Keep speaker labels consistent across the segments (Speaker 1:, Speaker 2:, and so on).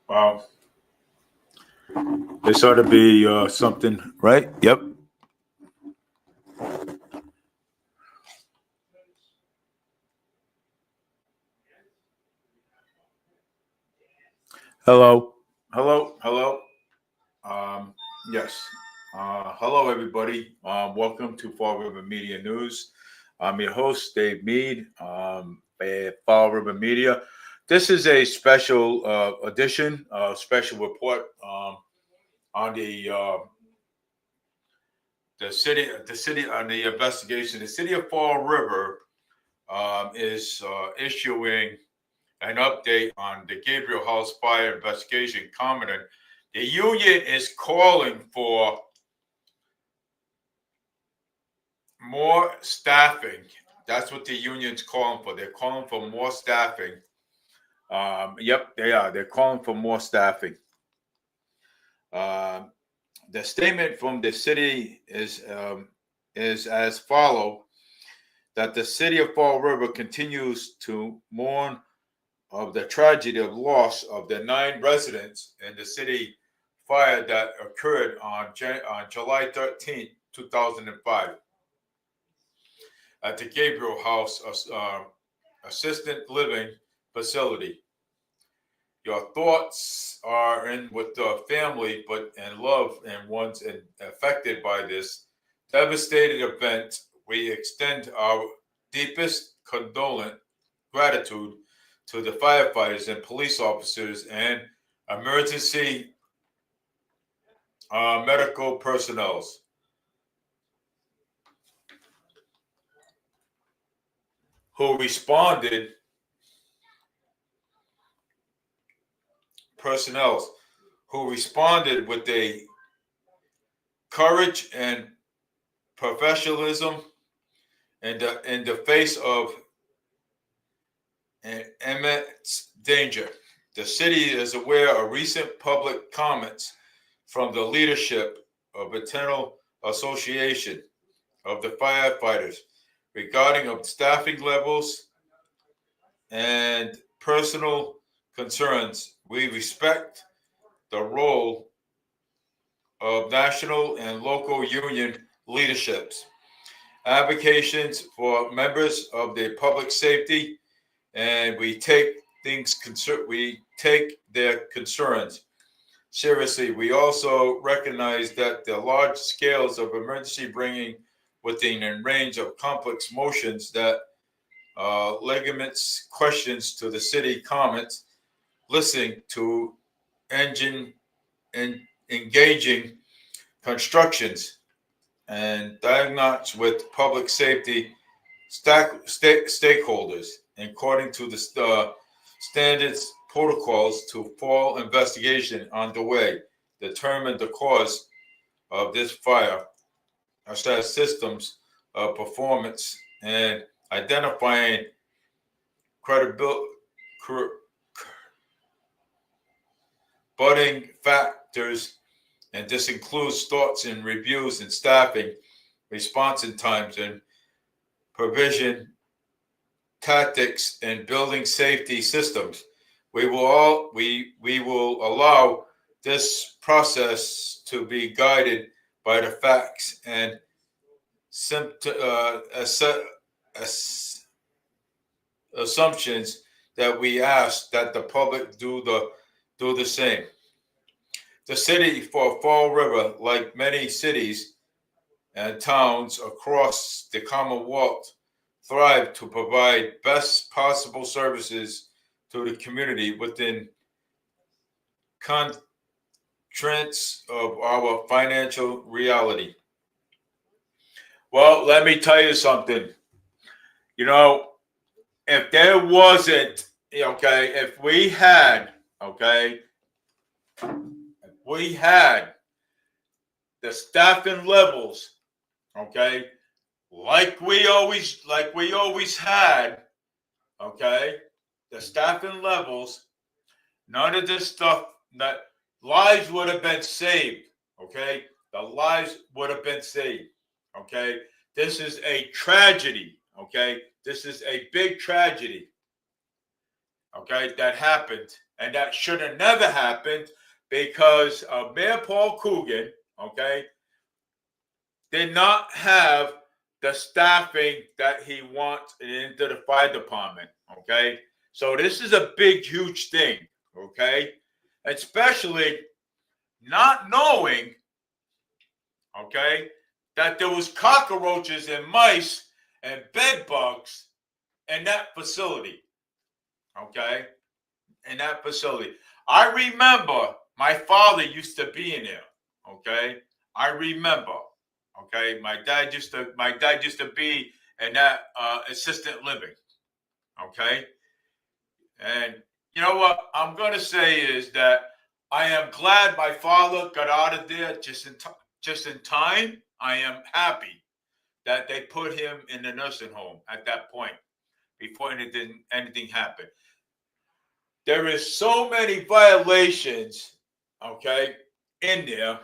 Speaker 1: Wow. This ought to be something, right? Yep. Hello. Hello. Hello. Um, yes. Hello, everybody. Welcome to Fall River Media News. I'm your host, Dave Mead, at Fall River Media. This is a special edition, special report on the city on the investigation. The city of Fall River is issuing an update on the Gabriel House fire investigation, commenting the union is calling for more staffing. That's what the union's calling for. They're calling for more staffing. Yep, they are. They're calling for more staffing. Um, the statement from the city is as follow: that the city of Fall River continues to mourn of the tragedy of loss of the 9 residents in the city fire that occurred on July 13th, 2005 at the Gabriel House assisted living facility. Your thoughts are in with the family, but and love and ones affected by this devastating event. We extend our deepest condolence, gratitude to the firefighters and police officers and emergency medical personnel who responded. Personnel who responded with a courage and professionalism in the face of an immense danger. The city is aware of recent public comments from the leadership of Eternal Association of the firefighters regarding of staffing levels and personal concerns. We respect the role of national and local union leaderships, advocations for members of the public safety, and we take their concerns seriously. We also recognize that the large scales of emergency bringing within a range of complex motions that ligaments questions to the city comments, listening to engine and engaging constructions and diagnostics with public safety stakeholders according to the standards protocols to fall investigation underway, determine the cause of this fire, assess systems of performance, and identifying credible budding factors, and this includes thoughts and reviews and staffing, response times, and provision tactics and building safety systems. We will allow this process to be guided by the facts and assumptions that we ask that the public do the same. The city for Fall River, like many cities and towns across the Commonwealth, thrive to provide best possible services to the community within constraints of our financial reality. Well, let me tell you something. You know, if there wasn't, okay, if we had, okay, if we had the staffing levels, okay, like we always had, okay, the staffing levels, none of this stuff, that lives would have been saved, okay, the lives would have been saved, okay. This is a tragedy, okay, this is a big tragedy. okay, that happened, and that should have never happened because Mayor Paul Coogan, okay, did not have the staffing that he wants into the fire department, okay? So this is a big, huge thing, okay? Especially not knowing, okay, that there was cockroaches and mice and bed bugs in that facility, okay? In that facility. I remember my father used to be in there, okay? I remember, okay? My dad used to be in that assisted living, okay? And you know what I'm going to say is that I am glad my father got out of there just in time. I am happy that they put him in the nursing home at that point before anything happened. There is so many violations, okay, in there.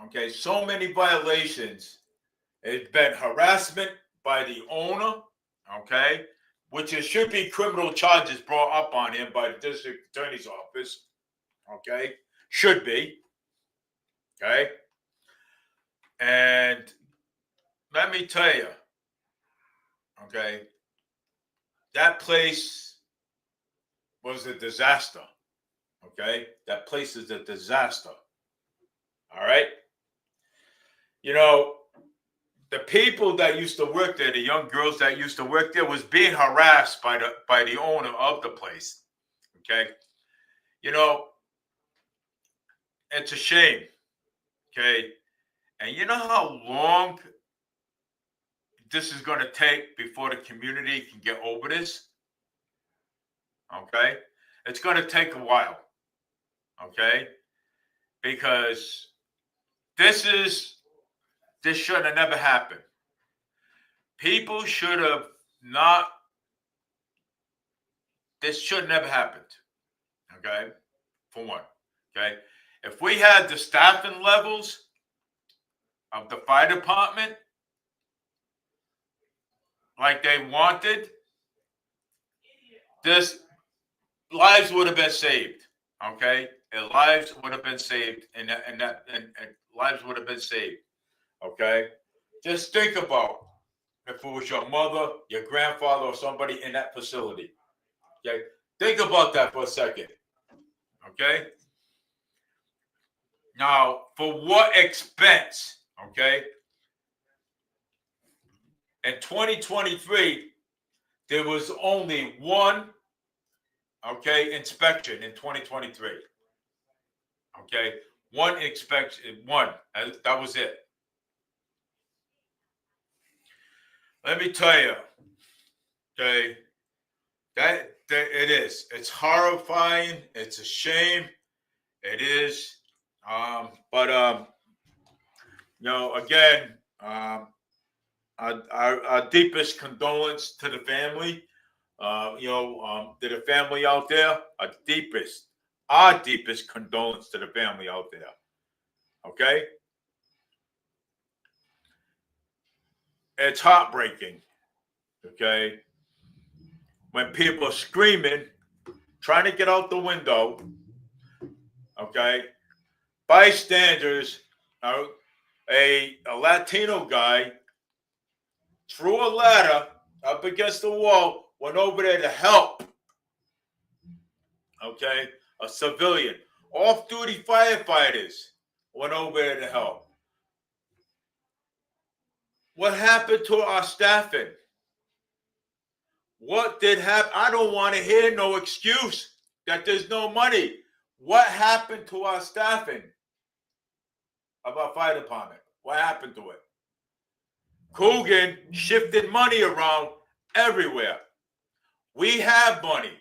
Speaker 1: Okay, so many violations. It's been harassment by the owner, okay, which it should be criminal charges brought up on him by the district attorney's office, okay, should be, okay. And let me tell you, okay, that place was a disaster, okay. That place is a disaster, all right. You know, the people that used to work there, the young girls that used to work there, was being harassed by the owner of the place. Okay, you know, it's a shame. Okay, and you know how long this is going to take before the community can get over this. Okay, it's going to take a while. Okay, because this should have never happened. People should have not. This should never happened. Okay, for one. Okay, if we had the staffing levels of the fire department like they wanted, this lives would have been saved. Okay, and lives would have been saved, and lives would have been saved. Okay, just think about if it was your mother, your grandfather, or somebody in that facility. Okay, think about that for a second. Okay, now for what expense? Okay, in 2023, there was only one, okay, inspection in 2023. Okay, one inspection, one. That was it. Let me tell you, okay, that it is. It's horrifying. It's a shame. It is. But again, our deepest condolence to the family. To the family out there, our deepest condolence to the family out there. Okay, it's heartbreaking. Okay, when people are screaming, trying to get out the window. Okay, bystanders, a Latino guy threw a ladder up against the wall, went over there to help. Okay, a civilian, off-duty firefighters went over there to help. What happened to our staffing? What did happen? I don't want to hear no excuse that there's no money. What happened to our staffing of our fire department? What happened to it? Coogan shifted money around everywhere. We have money.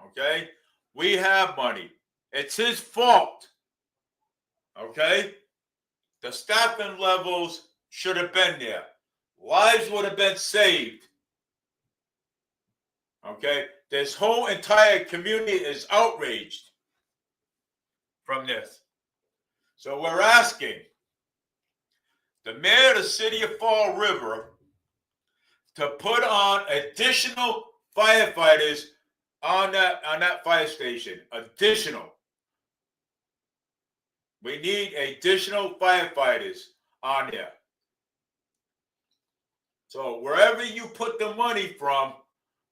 Speaker 1: Okay? We have money. It's his fault. Okay? The staffing levels should have been there. Lives would have been saved. Okay? This whole entire community is outraged from this. So we're asking the mayor of the city of Fall River to put on additional firefighters on that fire station. Additional. We need additional firefighters on there. So wherever you put the money from,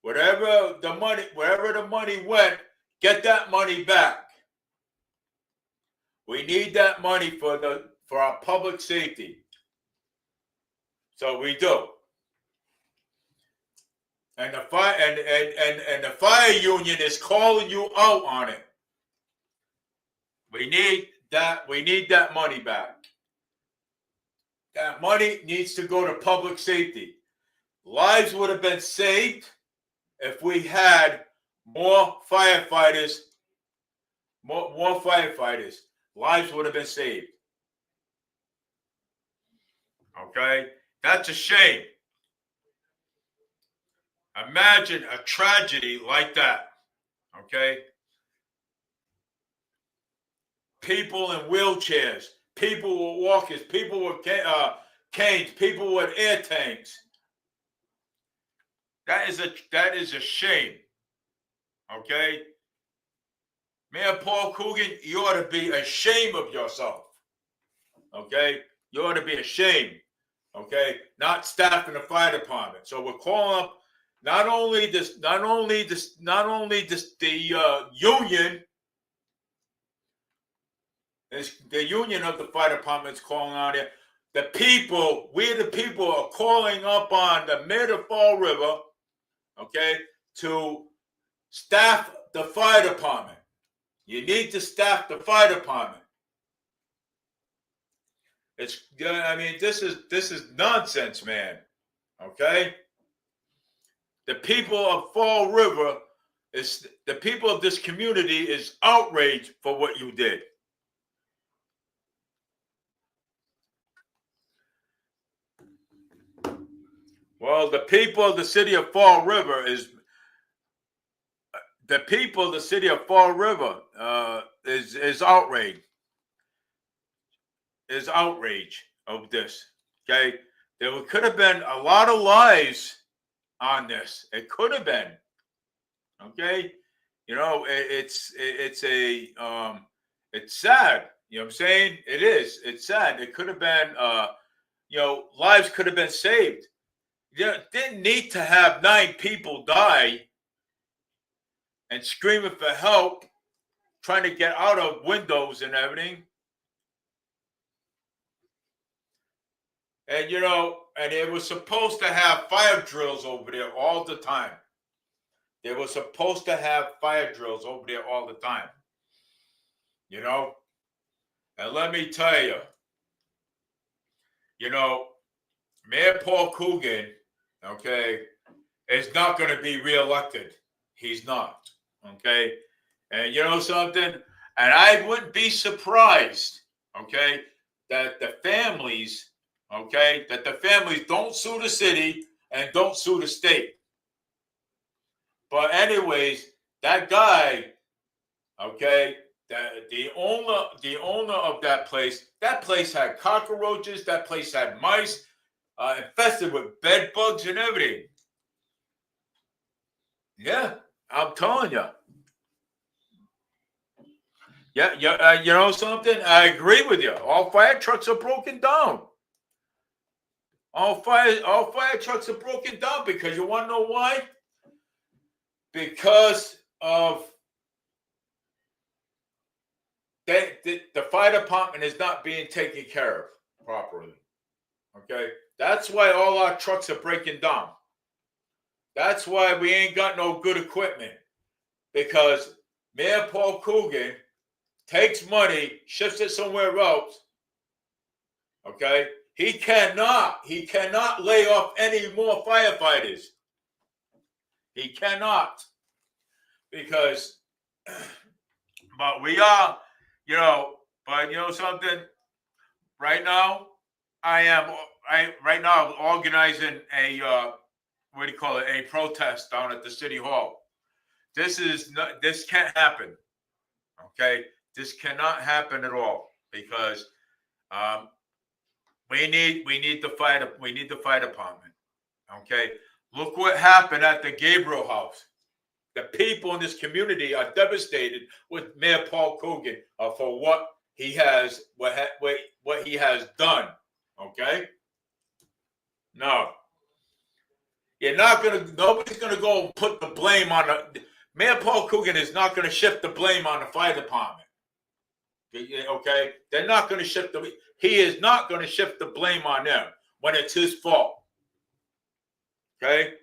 Speaker 1: wherever the money went, get that money back. We need that money for our public safety. So we do. And the fire union is calling you out on it. We need that money back. That money needs to go to public safety. Lives would have been saved if we had more firefighters. More firefighters. Lives would have been saved. Okay? That's a shame. Imagine a tragedy like that. Okay? People in wheelchairs, people with walkers, people with canes, people with air tanks. That is a shame. Okay? Mayor Paul Coogan, you ought to be ashamed of yourself. Okay? You ought to be ashamed. Okay? Not staffing the fire department. So we're calling up not only the union. The union of the fire department is calling on it. The people, we the people are calling up on the mayor of Fall River, okay, to staff the fire department. You need to staff the fire department. This is nonsense, man. Okay? The people of Fall River, the people of this community is outraged for what you did. Well, the people of the city of Fall River is outraged. Is outrage of this. Okay, there could have been a lot of lives on this. It could have been. Okay, you know, it's sad. You know what I'm saying? It is. It's sad. It could have been. Lives could have been saved. You didn't need to have 9 people die and screaming for help, trying to get out of windows and everything. And, and it was supposed to have fire drills over there all the time. They were supposed to have fire drills over there all the time. And let me tell you, Mayor Paul Coogan, okay, is not going to be reelected. He's not, okay? And you know something? And I wouldn't be surprised, okay, that the families don't sue the city and don't sue the state. But anyways, that guy, okay, the owner of that place had cockroaches, that place had mice, infested with bed bugs and everything. Yeah, I'm telling you. Yeah, you know something? I agree with you. All fire trucks are broken down. All fire trucks are broken down because you want to know why? Because of the fire department is not being taken care of properly. Okay? That's why all our trucks are breaking down. That's why we ain't got no good equipment. Because Mayor Paul Coogan takes money, shifts it somewhere else. Okay? He cannot lay off any more firefighters. He cannot. Because, but we are, but you know something? Right now, I'm organizing a a protest down at the city hall. This can't happen. Okay, this cannot happen at all because we need the fire department. Okay, Look what happened at the Gabriel house. The people in this community are devastated with Mayor Paul Coogan for what he has what he has done. Okay, no, you're not gonna. Nobody's gonna go and put the blame on the Mayor Paul Coogan is not gonna shift the blame on the fire department. Okay, they're not gonna shift the. He is not gonna shift the blame on them when it's his fault. Okay.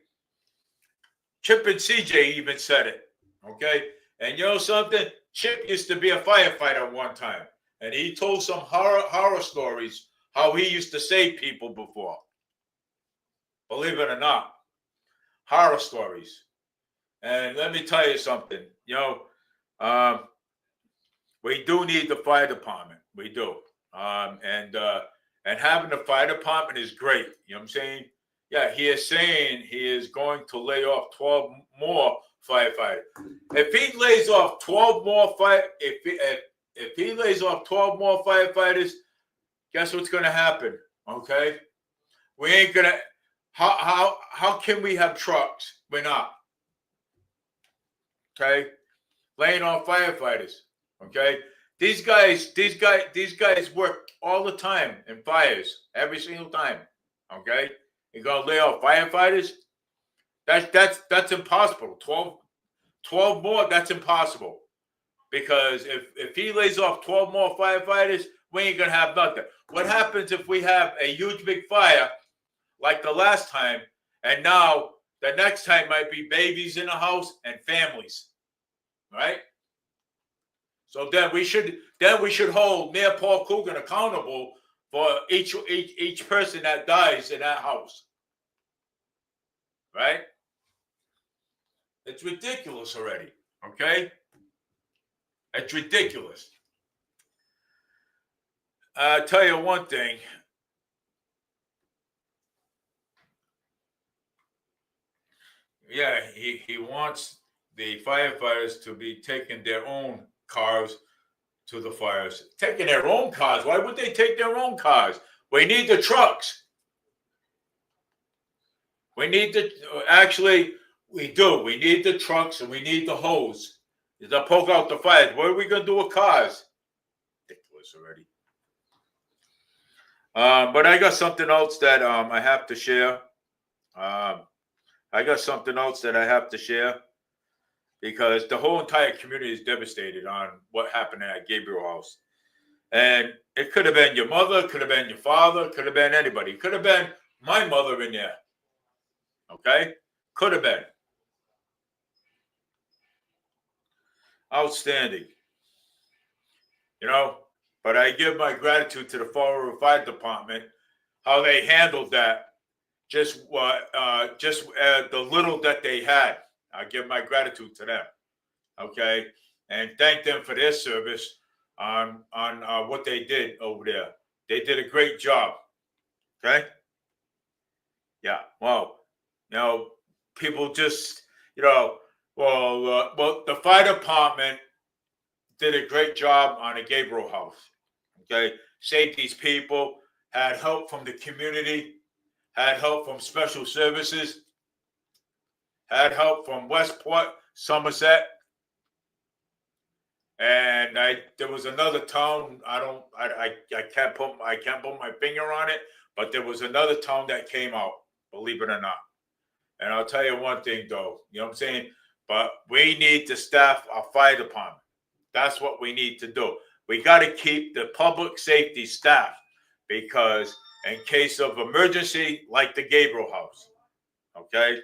Speaker 1: Chip and CJ even said it. Okay. And you know something? Chip used to be a firefighter one time. And he told some horror stories how he used to save people before. Believe it or not. Horror stories. And let me tell you something. You know, we do need the fire department. We do. And having the fire department is great. You know what I'm saying? Yeah, he is saying he is going to lay off 12 more firefighters. If he lays off 12 more if he lays off 12 more firefighters, guess what's going to happen? Okay, we ain't gonna. How can we have trucks? We're not. Okay, laying off firefighters. Okay, these guys work all the time in fires, every single time. Okay. You're gonna lay off firefighters? That's impossible. 12 more, that's impossible. Because if he lays off 12 more firefighters, we ain't gonna have nothing. What happens if we have a huge big fire like the last time, and now the next time might be babies in the house and families, right? So then we should hold Mayor Paul Coogan accountable for each person that dies in that house. Right? It's ridiculous already. Okay? It's ridiculous. I'll tell you one thing. Yeah, he wants the firefighters to be taking their own cars to the fires. Taking their own cars? Why would they take their own cars? We need the trucks. We need we do. We need the trucks and we need the hose to poke out the fires. What are we going to do with cars? Ridiculous already. But I got something else that I have to share. Because the whole entire community is devastated on what happened at Gabriel House. And it could have been your mother, could have been your father, could have been anybody. Could have been my mother in there. Okay? Could have been. Outstanding. You know, but I give my gratitude to the Fall River Fire Department, how they handled that. Just the little that they had. I give my gratitude to them. Okay, and thank them for their service on what they did over there. They did a great job. Okay. Yeah. Well, you know, people just, you know, well, the fire department did a great job on the Gabriel House. Okay, saved these people, had help from the community, had help from special services, had help from Westport, Somerset, and there was another town. I can't put my finger on it, but there was another town that came out. Believe it or not. And I'll tell you one thing, though. You know what I'm saying? But we need to staff our fire department. That's what we need to do. We got to keep the public safety staff because in case of emergency, like the Gabriel House, okay?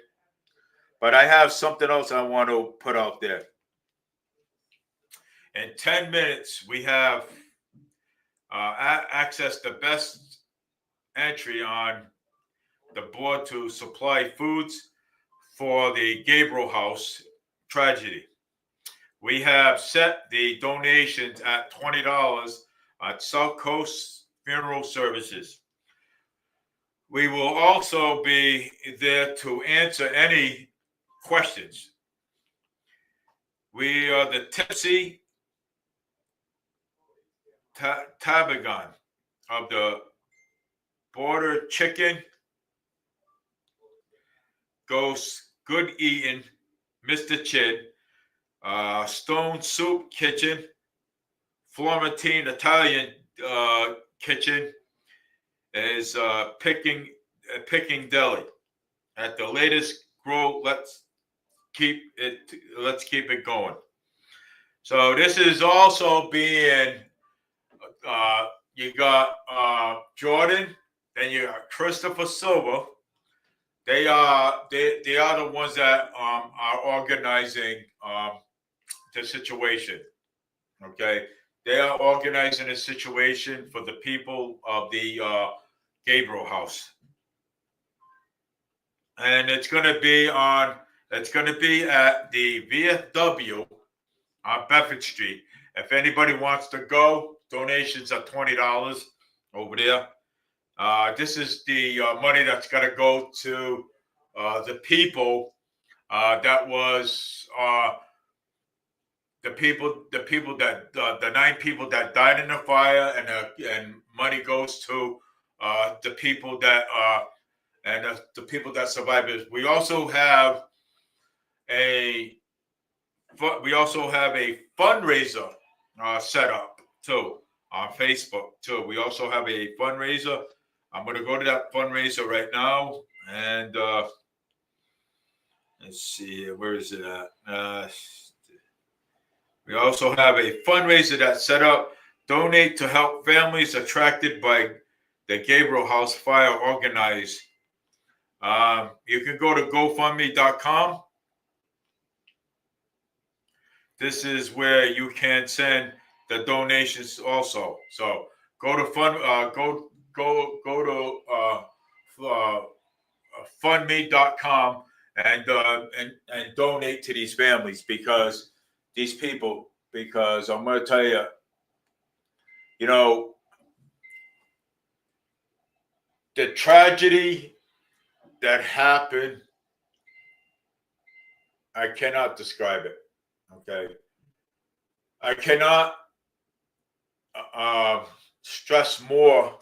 Speaker 1: But I have something else I want to put out there. In 10 minutes, we have access to best entry on the board to supply foods for the Gabriel House tragedy. We have set the donations at $20 at South Coast Funeral Services. We will also be there to answer any questions. We are the Tipsy Tabagon of the Border Chicken Ghost Good Eating, Mr. Chid, Stone Soup Kitchen, Florentine Italian Kitchen is Picking Deli. At the latest grow, keep let's keep it going. So this is also being you got Jordan, then you got Christopher Silver. They are the ones that are organizing the situation. Okay, they are organizing a situation for the people of the Gabriel House, and it's going to be at the VFW on Bedford Street. If anybody wants to go, donations are $20 over there. This is the money that's going to go to the people that was the people that the 9 people that died in the fire, and money goes to the people that the people that survived it. We also have a fundraiser set up too on Facebook too. We also have a fundraiser. I'm going to go to that fundraiser right now, and let's see, where is it at? We also have a fundraiser that's set up. Donate to help families attracted by the Gabriel House fire organized. You can go to GoFundMe.com. This is where you can send the donations also. So go to fundme.com and donate to these families, because I'm going to tell you, the tragedy that happened, I cannot describe it. Okay. I cannot stress more,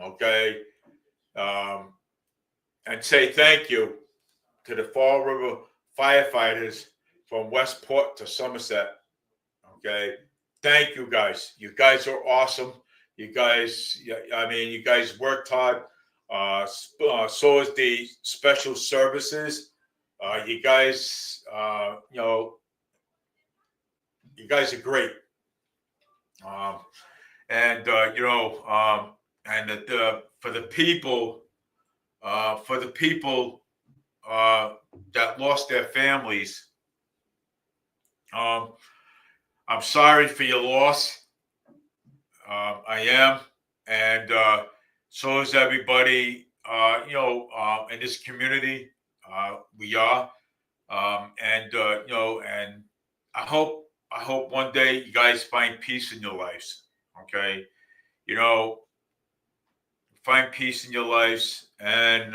Speaker 1: okay, and say thank you to the Fall River firefighters from Westport to Somerset. Okay. Thank you guys. You guys are awesome. You guys worked hard. So is the special services. You guys, you guys are great. And for the people that lost their families, I'm sorry for your loss. I am, and so is everybody. In this community, we are, and and I hope one day you guys find peace in your lives. Okay, find peace in your lives, and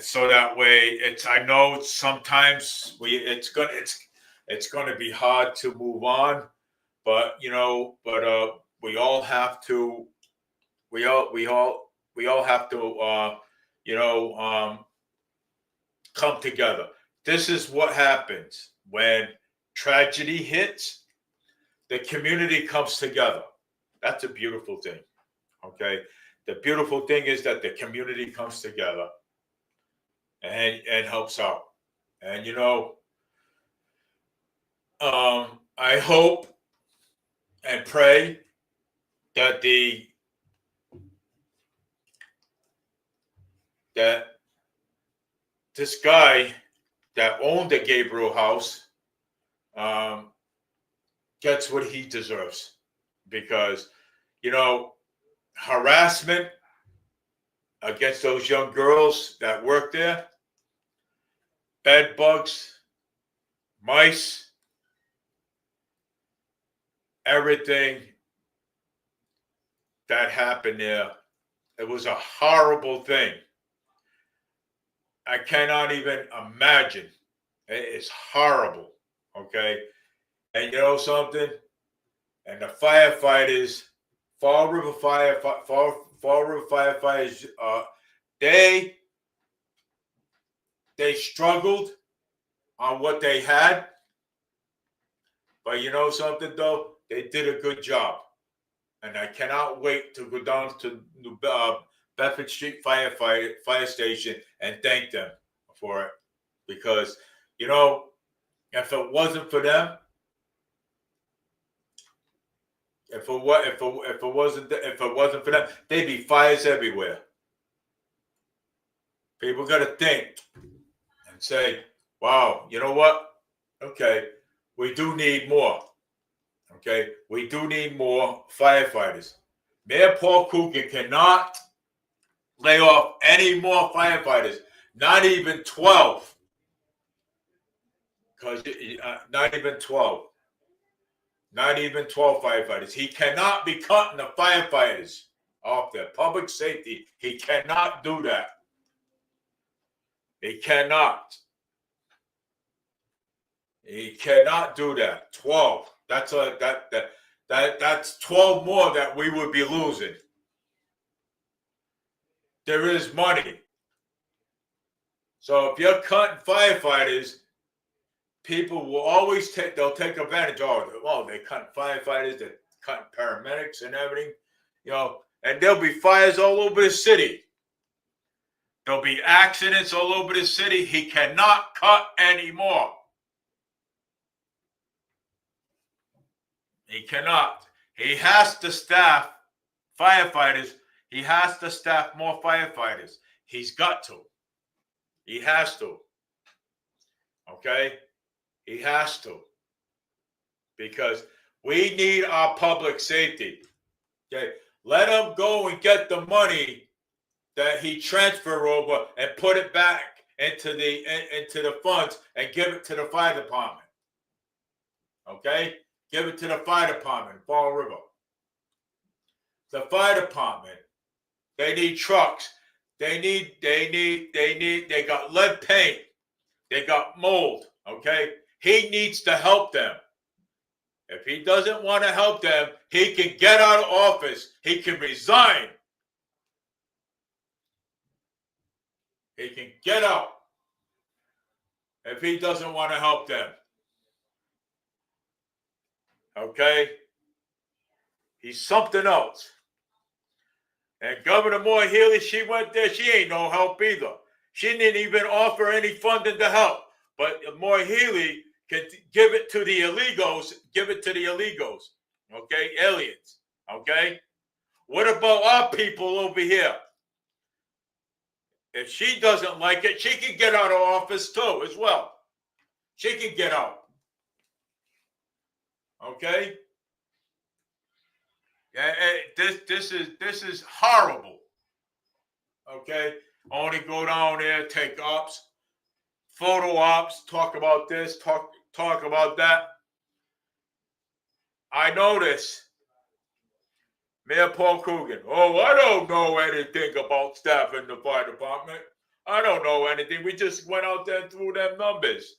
Speaker 1: so that way, I know sometimes it's gonna be hard to move on, but we all have to come together. This is what happens when tragedy hits. The community comes together. That's a beautiful thing. Okay, the beautiful thing is that the community comes together and helps out. And I hope and pray that this guy that owned the Gabriel House gets what he deserves, because harassment against those young girls that work there, bed bugs, mice, everything that happened there, it was a horrible thing. I cannot even imagine. It is horrible. Okay. And you know something? And the firefighters, Fall River firefighters, they they struggled on what they had. But you know something, though? They did a good job. And I cannot wait to go down to Bedford Street Fire Station and thank them for it. Because, you know, if it wasn't for them, if it wasn't for them, there'd be fires everywhere. People got to think and say, wow, you know what? Okay, we do need more. Okay, we do need more firefighters. Mayor Paul Coogan cannot lay off any more firefighters, not even 12. Because not even 12. Not even 12 firefighters. He cannot be cutting the firefighters off their public safety. He cannot do that. He cannot. He cannot do that. 12. That's 12 more that we would be losing. There is money. So if you're cutting firefighters, people will always they'll take advantage of it. Oh, they cut firefighters, they cut paramedics and everything, you know, and there'll be fires all over the city. There'll be accidents all over the city. He cannot cut anymore. He cannot. He has to staff firefighters. He has to staff more firefighters. He's got to. He has to. Okay? He has to. Because we need our public safety. Okay? Let him go and get the money that he transferred over and put it back into the funds and give it to the fire department. Okay? Give it to the fire department in Fall River. The fire department, they need trucks. They got lead paint. They got mold. Okay? He needs to help them. If he doesn't want to help them, he can get out of office. He can resign. He can get out if he doesn't want to help them. Okay? He's something else. And Governor Moore Healy, she went there. She ain't no help either. She didn't even offer any funding to help. But Moore Healy can give it to the illegals. Give it to the illegals. Okay? Aliens. Okay? What about our people over here? If she doesn't like it, she can get out of office too, as well. She can get out. Okay? This is horrible. Okay? Only go down there, take ops, photo ops, talk about this, talk about that. I notice Mayor Paul Coogan. Oh, I don't know anything about staff in the fire department. I don't know anything. We just went out there and threw them numbers.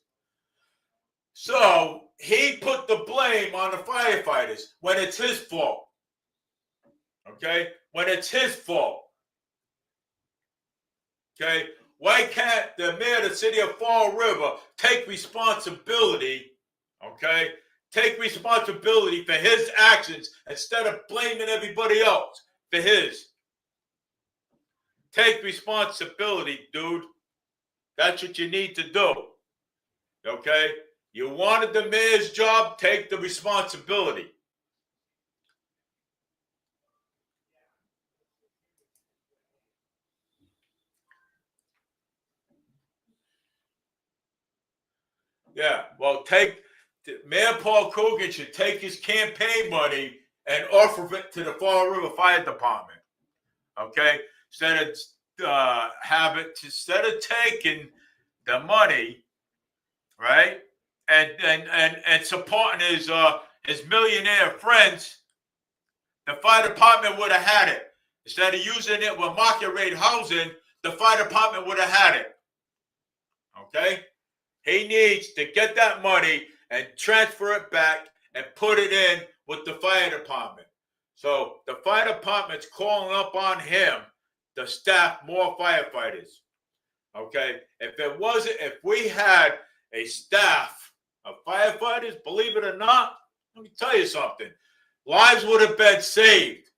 Speaker 1: So he put the blame on the firefighters when it's his fault. Okay? When it's his fault. Okay? Why can't the mayor of the city of Fall River take responsibility? Okay? Take responsibility for his actions instead of blaming everybody else for his. Take responsibility, dude. That's what you need to do. Okay? You wanted the mayor's job, take the responsibility. Yeah, well, Mayor Paul Coogan should take his campaign money and offer it to the Fall River Fire Department. Okay? Instead of taking the money, right? And supporting his millionaire friends, the fire department would have had it. Instead of using it with market rate housing, the fire department would have had it. Okay? He needs to get that money and transfer it back and put it in with the fire department. So the fire department's calling up on him to staff more firefighters. Okay? If we had a staff of firefighters, believe it or not, let me tell you something. Lives would have been saved.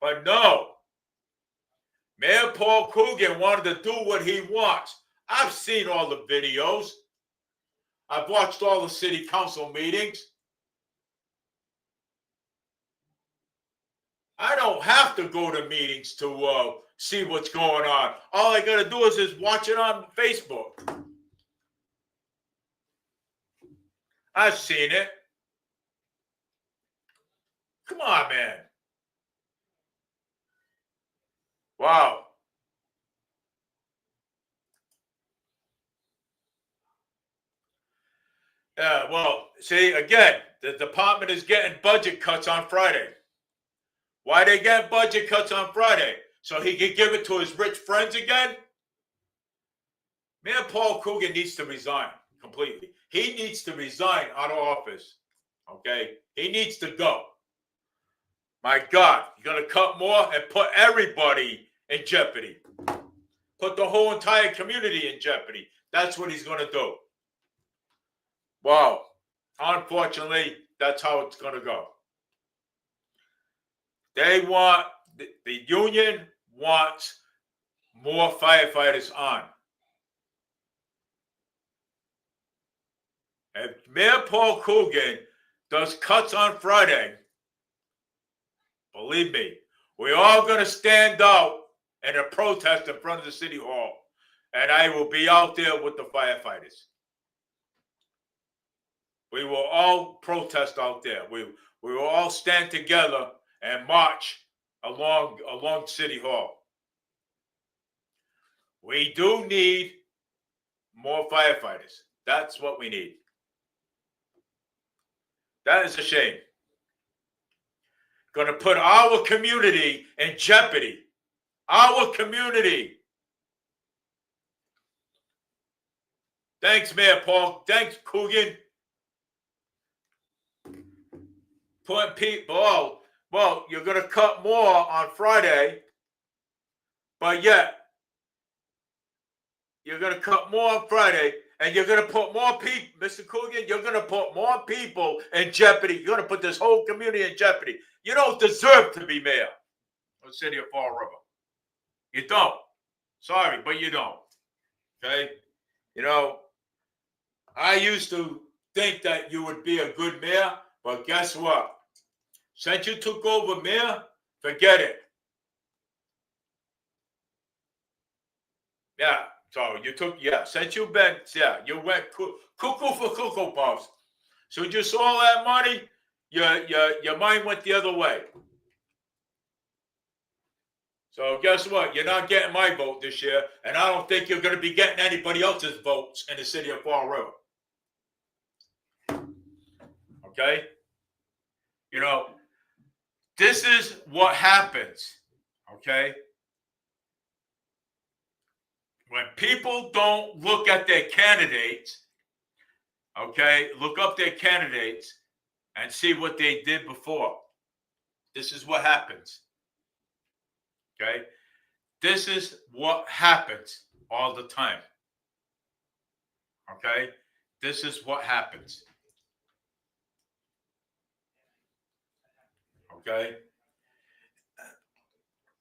Speaker 1: But no. Mayor Paul Coogan wanted to do what he wants. I've seen all the videos. I've watched all the city council meetings. I don't have to go to meetings to see what's going on. All I got to do is watch it on Facebook. I've seen it. Come on, man. Wow. Yeah, well, see, again, the department is getting budget cuts on Friday. Why they get budget cuts on Friday? So he can give it to his rich friends again? Mayor Paul Coogan needs to resign completely. He needs to resign out of office. Okay? He needs to go. My God, you're going to cut more and put everybody in jeopardy. Put the whole entire community in jeopardy. That's what he's going to do. Wow. Unfortunately, that's how it's going to go. They want, the union wants more firefighters on. If Mayor Paul Coogan does cuts on Friday, believe me, we're all going to stand out in a protest in front of the city hall. And I will be out there with the firefighters. We will all protest out there. We will all stand together and march along City Hall. We do need more firefighters. That's what we need. That is a shame. Going to put our community in jeopardy. Our community. Thanks, Mayor Paul. Thanks, Coogan. Putting people, well, you're going to cut more on Friday, but yet you're going to cut more on Friday, and you're going to put more people, Mr. Coogan, you're going to put more people in jeopardy. You're going to put this whole community in jeopardy. You don't deserve to be mayor of the city of Fall River. You don't. Sorry, but you don't. Okay? You know, I used to think that you would be a good mayor, but guess what? Since you took over mayor, forget it. Yeah, so you took, since you've been, you went cuckoo for Cocoa Puffs. So you saw that money, your mind went the other way. So guess what? You're not getting my vote this year, and I don't think you're going to be getting anybody else's votes in the city of Fall River. Okay? You know, this is what happens, okay? When people don't look at their candidates, okay, look up their candidates and see what they did before. This is what happens, okay? This is what happens all the time, okay? This is what happens. Okay,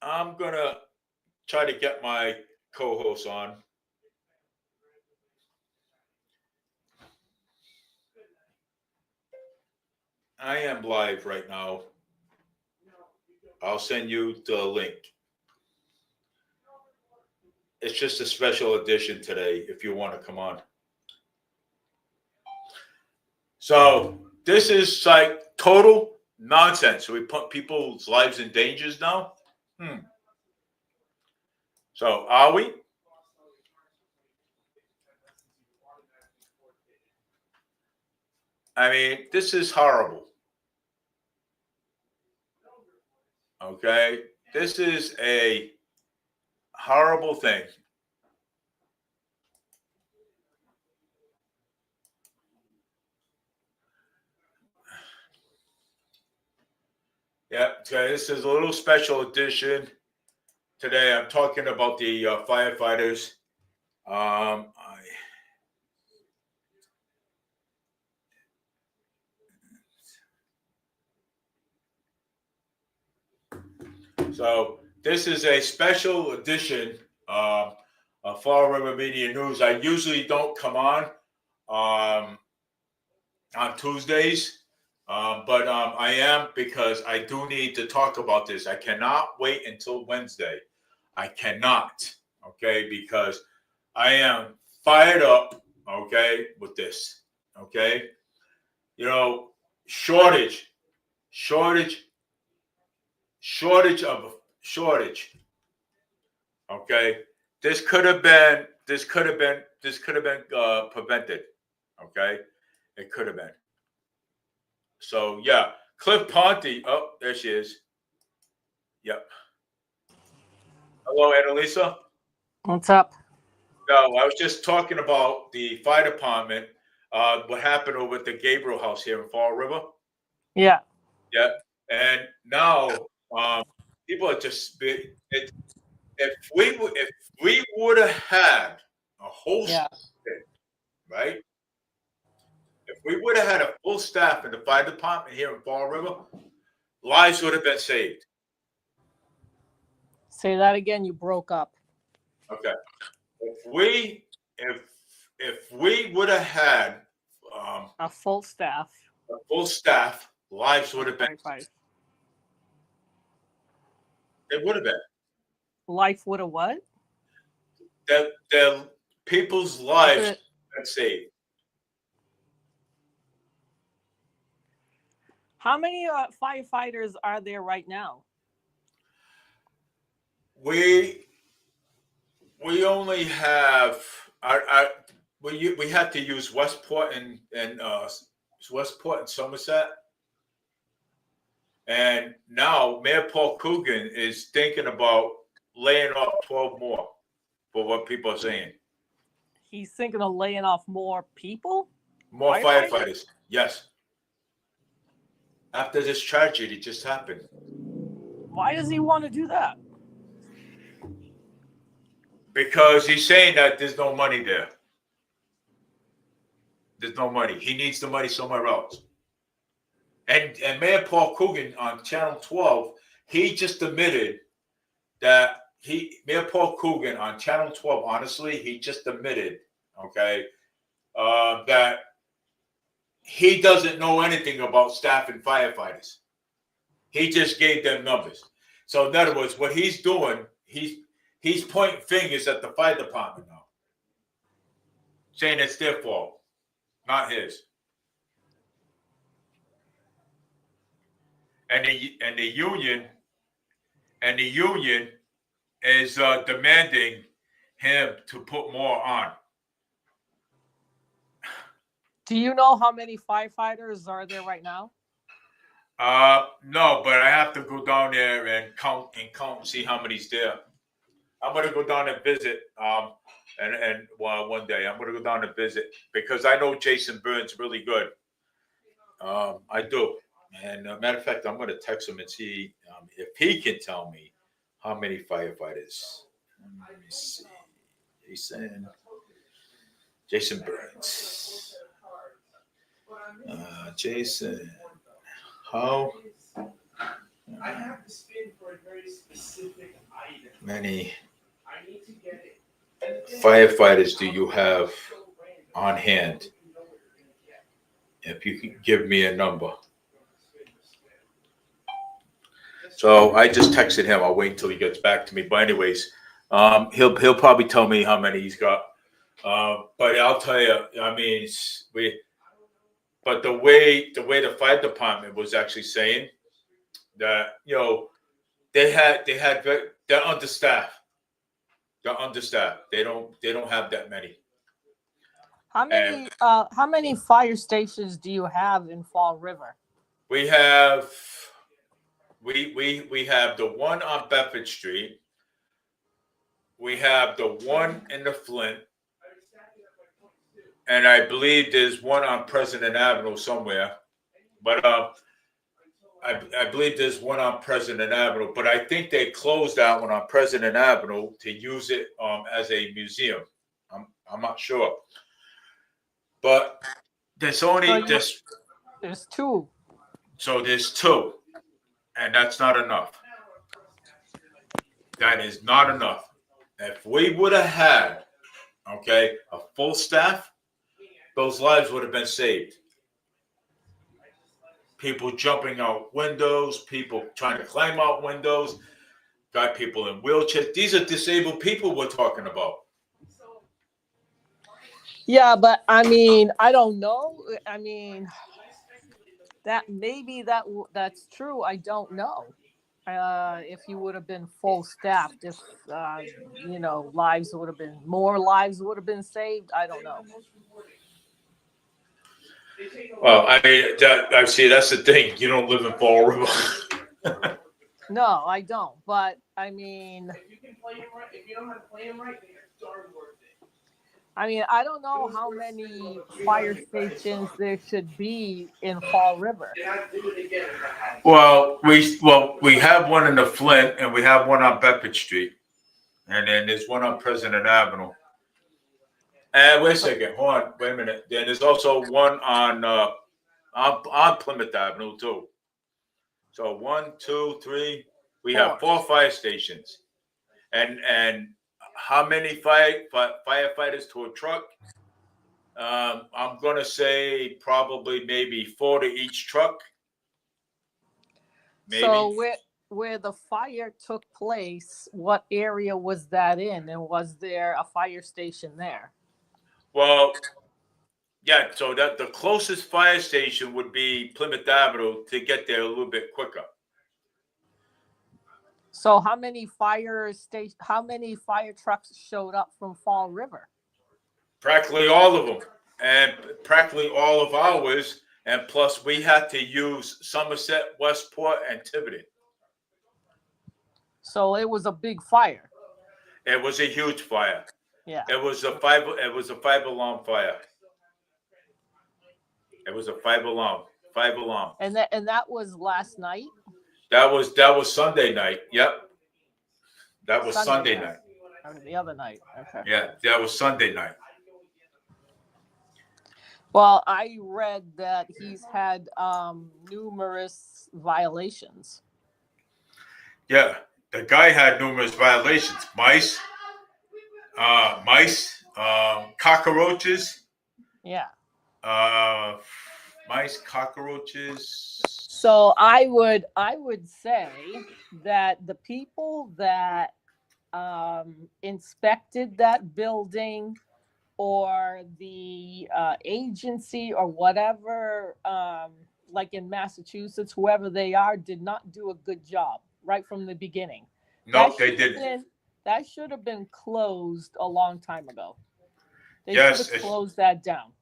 Speaker 1: I'm going to try to get my co-host on. I am live right now. I'll send you the link. It's just a special edition today if you want to come on. So this is like total nonsense. We put people's lives in danger now. So are we? I mean, this is horrible. Okay? This is a horrible thing. Yeah, okay, this is a little special edition. Today I'm talking about the firefighters I So this is a special edition of Fall River Media News. I usually don't come on Tuesdays, but I am because I do need to talk about this. I cannot wait until Wednesday. I cannot, okay, because I am fired up, okay, with this, okay. You know, shortage, shortage, shortage. Okay, this could have been prevented. Okay, it could have been. So yeah, Cliff Ponte. Oh, there she is. Yep. Hello, Annalisa.
Speaker 2: What's up?
Speaker 1: No, I was just talking about the fire department. What happened over at the Gabriel house here in Fall River?
Speaker 2: Yeah.
Speaker 1: Yeah, and now people are just if we would have had a whole
Speaker 2: Yeah.
Speaker 1: thing, right? If we would have had a full staff in the fire department here in Fall River, lives would have been saved.
Speaker 2: Say that again. You broke up.
Speaker 1: Okay. If we would have had
Speaker 2: A full staff.
Speaker 1: a full staff, lives would have been. It would have been.
Speaker 2: Life would have what?
Speaker 1: The people's lives would have been saved.
Speaker 2: How many firefighters are there right now?
Speaker 1: We only have we had to use Westport and Westport and Somerset, and now Mayor Paul Coogan is thinking about laying off 12 more, for what people are saying.
Speaker 2: He's thinking of laying off more people?
Speaker 1: More firefighters, yes. After this tragedy just happened.
Speaker 2: Why does he want to do that?
Speaker 1: Because he's saying that there's no money there. There's no money. He needs the money somewhere else. And Mayor Paul Coogan on Channel 12, he just admitted that Mayor Paul Coogan on Channel 12, honestly, he just admitted, okay, that he doesn't know anything about staffing firefighters. He just gave them numbers. So in other words, what he's doing, he's pointing fingers at the fire department now, saying it's their fault, not his. And the union is demanding him to put more on.
Speaker 2: Do you know how many firefighters are there right now?
Speaker 1: No, but I have to go down there and count and see how many's there. I'm gonna go down and visit. One day I'm gonna go down and visit because I know Jason Burns really good. I do. And matter of fact, I'm going to text him and see if he can tell me how many firefighters. Let me see. Jason Burns. Jason, how many firefighters do you have on hand? If you can give me a number. So I just texted him. I'll wait until he gets back to me. But anyways, he'll probably tell me how many he's got. But I'll tell you, I mean, but the way the fire department was actually saying that, they're understaffed. They're understaffed. They don't have that many.
Speaker 2: How many fire stations do you have in Fall River?
Speaker 1: We have we have the one on Bedford Street. We have the one in the Flint. And I believe there's one on President Avenue somewhere. But I believe there's one on President Avenue. But I think they closed that one on President Avenue to use it as a museum. I'm not sure. But there's only this.
Speaker 2: There's two.
Speaker 1: So there's two, and that's not enough. That is not enough. If we would have had, okay, a full staff, those lives would have been saved. People jumping out windows, people trying to climb out windows, got people in wheelchairs. These are disabled people we're talking about.
Speaker 2: Yeah, but I mean, I don't know. I mean, that maybe that's true. I don't know. If you would have been full staffed, if lives would have been more lives would have been saved. I don't know.
Speaker 1: Well, I mean, I see. That's the thing. You don't live in Fall River.
Speaker 2: No, I don't. But I mean, I don't know how many fire stations there should be in Fall River.
Speaker 1: Well, we have one in the Flint, and we have one on Bedford Street, and then there's one on President Avenue. And wait a second, hold on, wait a minute. Then there's also one on Plymouth Avenue too. So 1, 2, 3. We have 4 fire stations, and how many firefighters to a truck? I'm gonna say probably maybe 4 to each truck. Maybe.
Speaker 2: So where the fire took place, what area was that in, and was there a fire station there?
Speaker 1: Well, yeah. So that the closest fire station would be Plymouth Avenue to get there a little bit quicker.
Speaker 2: So how many fire trucks showed up from Fall River?
Speaker 1: Practically all of them, and practically all of ours. And plus, we had to use Somerset, Westport, and Tiverton.
Speaker 2: So it was a big fire.
Speaker 1: It was a huge fire.
Speaker 2: Yeah.
Speaker 1: It was a 5-alarm fire. It was a 5-alarm.
Speaker 2: And that was last night.
Speaker 1: That was Sunday night. Yep. That was Sunday night.
Speaker 2: Or the other night. Okay.
Speaker 1: Yeah, that was Sunday night.
Speaker 2: Well, I read that he's had numerous violations.
Speaker 1: Yeah, the guy had numerous violations. Mice, cockroaches.
Speaker 2: Yeah.
Speaker 1: Mice, cockroaches.
Speaker 2: So I would say that the people that inspected that building, or the agency or whatever, like in Massachusetts, whoever they are, did not do a good job right from the beginning.
Speaker 1: No, they didn't.
Speaker 2: That should have been closed a long time ago. They
Speaker 1: Yes,
Speaker 2: should have closed that down.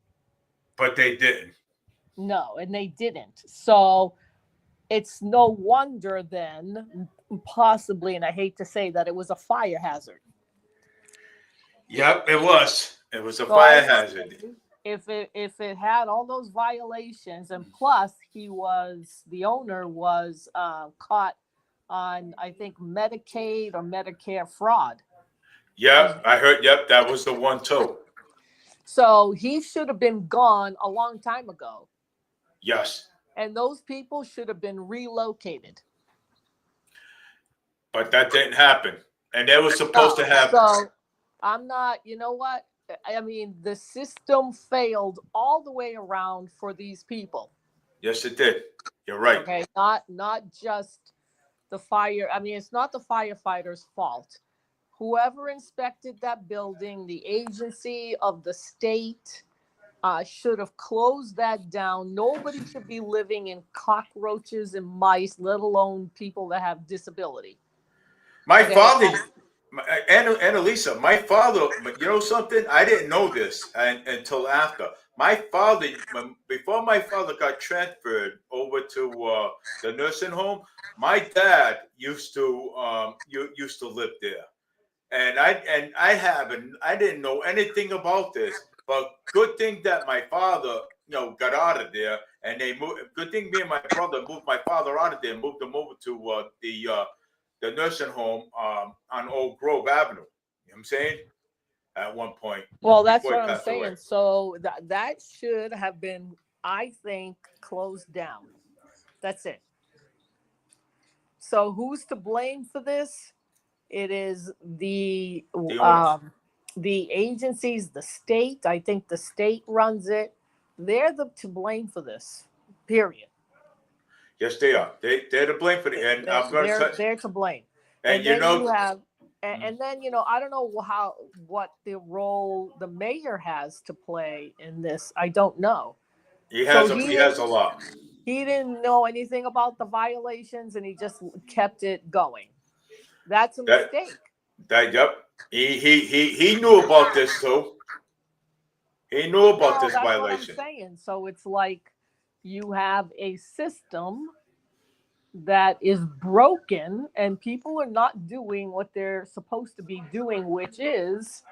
Speaker 1: But they didn't.
Speaker 2: No, and they didn't. So it's no wonder then, possibly, and I hate to say that, it was a fire hazard.
Speaker 1: Yep, it was. It was a fire hazard.
Speaker 2: If it had all those violations, and plus the owner was caught on, I think, Medicaid or Medicare fraud.
Speaker 1: Yep, I heard. Yep, that was the one too.
Speaker 2: So he should have been gone a long time ago.
Speaker 1: Yes.
Speaker 2: And those people should have been relocated.
Speaker 1: But that didn't happen. And that was supposed to happen.
Speaker 2: So I'm not, you know what? I mean, the system failed all the way around for these people.
Speaker 1: Yes, it did. You're right.
Speaker 2: Okay, not just the fire. I mean, it's not the firefighters' fault. Whoever inspected that building, the agency of the state, should have closed that down. Nobody should be living in cockroaches and mice, let alone people that have disability.
Speaker 1: My father, and Elisa, my father, you know something? I didn't know this until after. My father, before my father got transferred over to the nursing home, my dad used to live there. And I didn't know anything about this, but good thing that my father, got out of there, and they moved. Good thing me and my brother moved my father out of there, and moved him over to the nursing home on Old Grove Avenue. You know what I'm saying? at one point.
Speaker 2: Well, that's
Speaker 1: before he
Speaker 2: what I'm
Speaker 1: passed away.
Speaker 2: saying. So that should have been, I think, closed down. That's it. So who's to blame for this? It is
Speaker 1: The owner.
Speaker 2: the agencies, the state. I think the state runs it. They're to blame for this. Period.
Speaker 1: Yes, they are. They're to blame for it. And I'm going to say,
Speaker 2: They're to blame.
Speaker 1: and
Speaker 2: And
Speaker 1: you
Speaker 2: then you
Speaker 1: know,
Speaker 2: have, and then I don't know what the role the mayor has to play in this. I don't know.
Speaker 1: he
Speaker 2: So
Speaker 1: has a lot.
Speaker 2: he didn't know anything about the violations, and he just kept it going. That's a
Speaker 1: That
Speaker 2: mistake.
Speaker 1: yep. He knew about this too. He knew about
Speaker 2: Well,
Speaker 1: this
Speaker 2: that's what I'm
Speaker 1: violation.
Speaker 2: saying. So it's like you have a system that is broken, and people are not doing what they're supposed to be doing, which is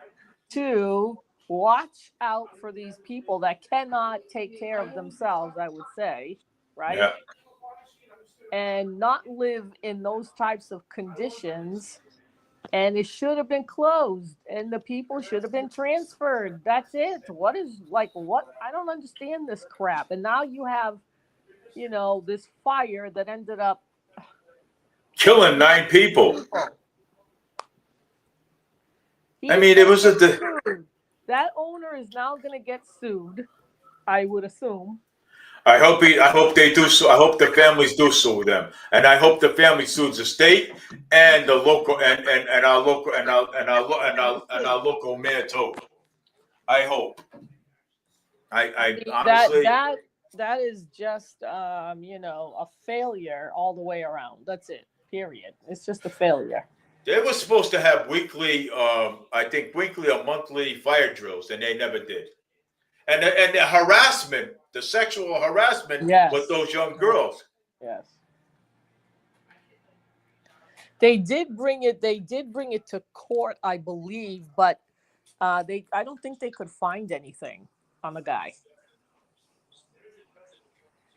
Speaker 2: to watch out for these people that cannot take care of themselves, I would say, right?
Speaker 1: Yeah.
Speaker 2: And not live in those types of conditions. And it should have been closed, and the people should have been transferred. That's it. What is what? I don't understand this crap. And now you have, this fire that ended up
Speaker 1: Killing 9 people. I mean, it was
Speaker 2: that owner is now going to get sued, I would assume.
Speaker 1: I hope they do so. I hope the families do sue them, and I hope the family sues the state and the local and our local and our local mayor too. I hope. I honestly.
Speaker 2: That is just a failure all the way around. That's it. Period. It's just a failure.
Speaker 1: They were supposed to have weekly, I think weekly or monthly fire drills, and they never did. And the harassment, the sexual harassment with those young girls.
Speaker 2: Yes. They did bring it. They did bring it to court, I believe, but I don't think they could find anything on the guy.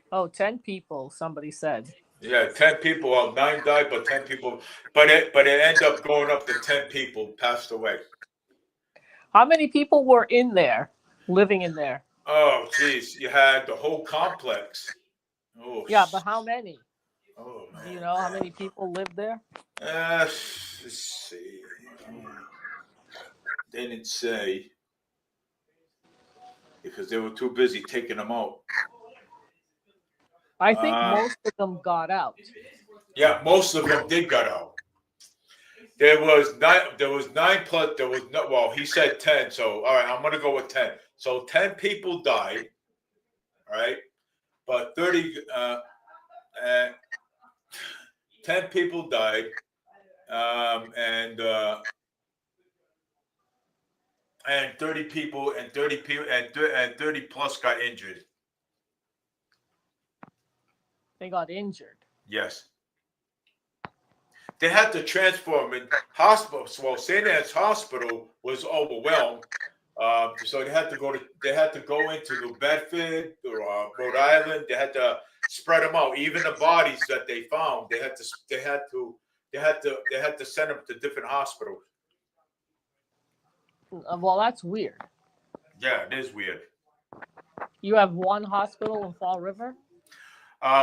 Speaker 2: Oh, 10 people, somebody said.
Speaker 1: Yeah, 10 people. Well, 9 died, but 10 people. But it ended up going up to 10 people passed away.
Speaker 2: How many people were in there, living in there?
Speaker 1: Oh, geez, you had the whole complex. Oh,
Speaker 2: yeah, but how many?
Speaker 1: Oh man.
Speaker 2: Do you know how many people lived there?
Speaker 1: Let's see. They didn't say because they were too busy taking them out.
Speaker 2: I think most of them got out.
Speaker 1: Yeah, most of them did get out. There was 9. There was 9 plus. There was no. Well, he said 10. So all right, I'm gonna go with 10. So 10 people died. Right, but 10 people died, and 30 people and 30 plus got injured.
Speaker 2: They got injured.
Speaker 1: Yes. They had to transform in hospital. Well, St. Anne's Hospital was overwhelmed, so they had to go into New Bedford or Rhode Island. They had to spread them out. Even the bodies that they found, they had to send them to different hospitals.
Speaker 2: Well, that's weird.
Speaker 1: Yeah, it is weird.
Speaker 2: You have one hospital in Fall River?